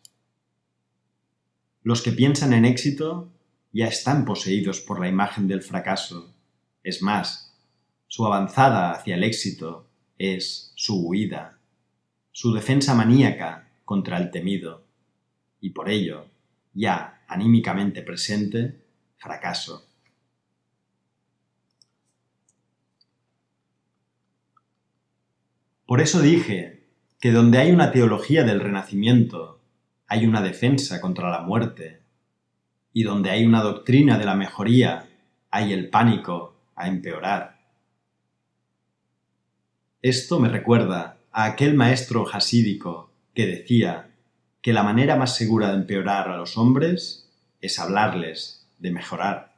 Los que piensan en éxito ya están poseídos por la imagen del fracaso. Es más, su avanzada hacia el éxito es su huida, su defensa maníaca contra el temido, y por ello, ya anímicamente presente, fracaso. Por eso dije que donde hay una teología del renacimiento, hay una defensa contra la muerte, y donde hay una doctrina de la mejoría, hay el pánico a empeorar. Esto me recuerda a aquel maestro jasídico que decía que la manera más segura de empeorar a los hombres es hablarles de mejorar.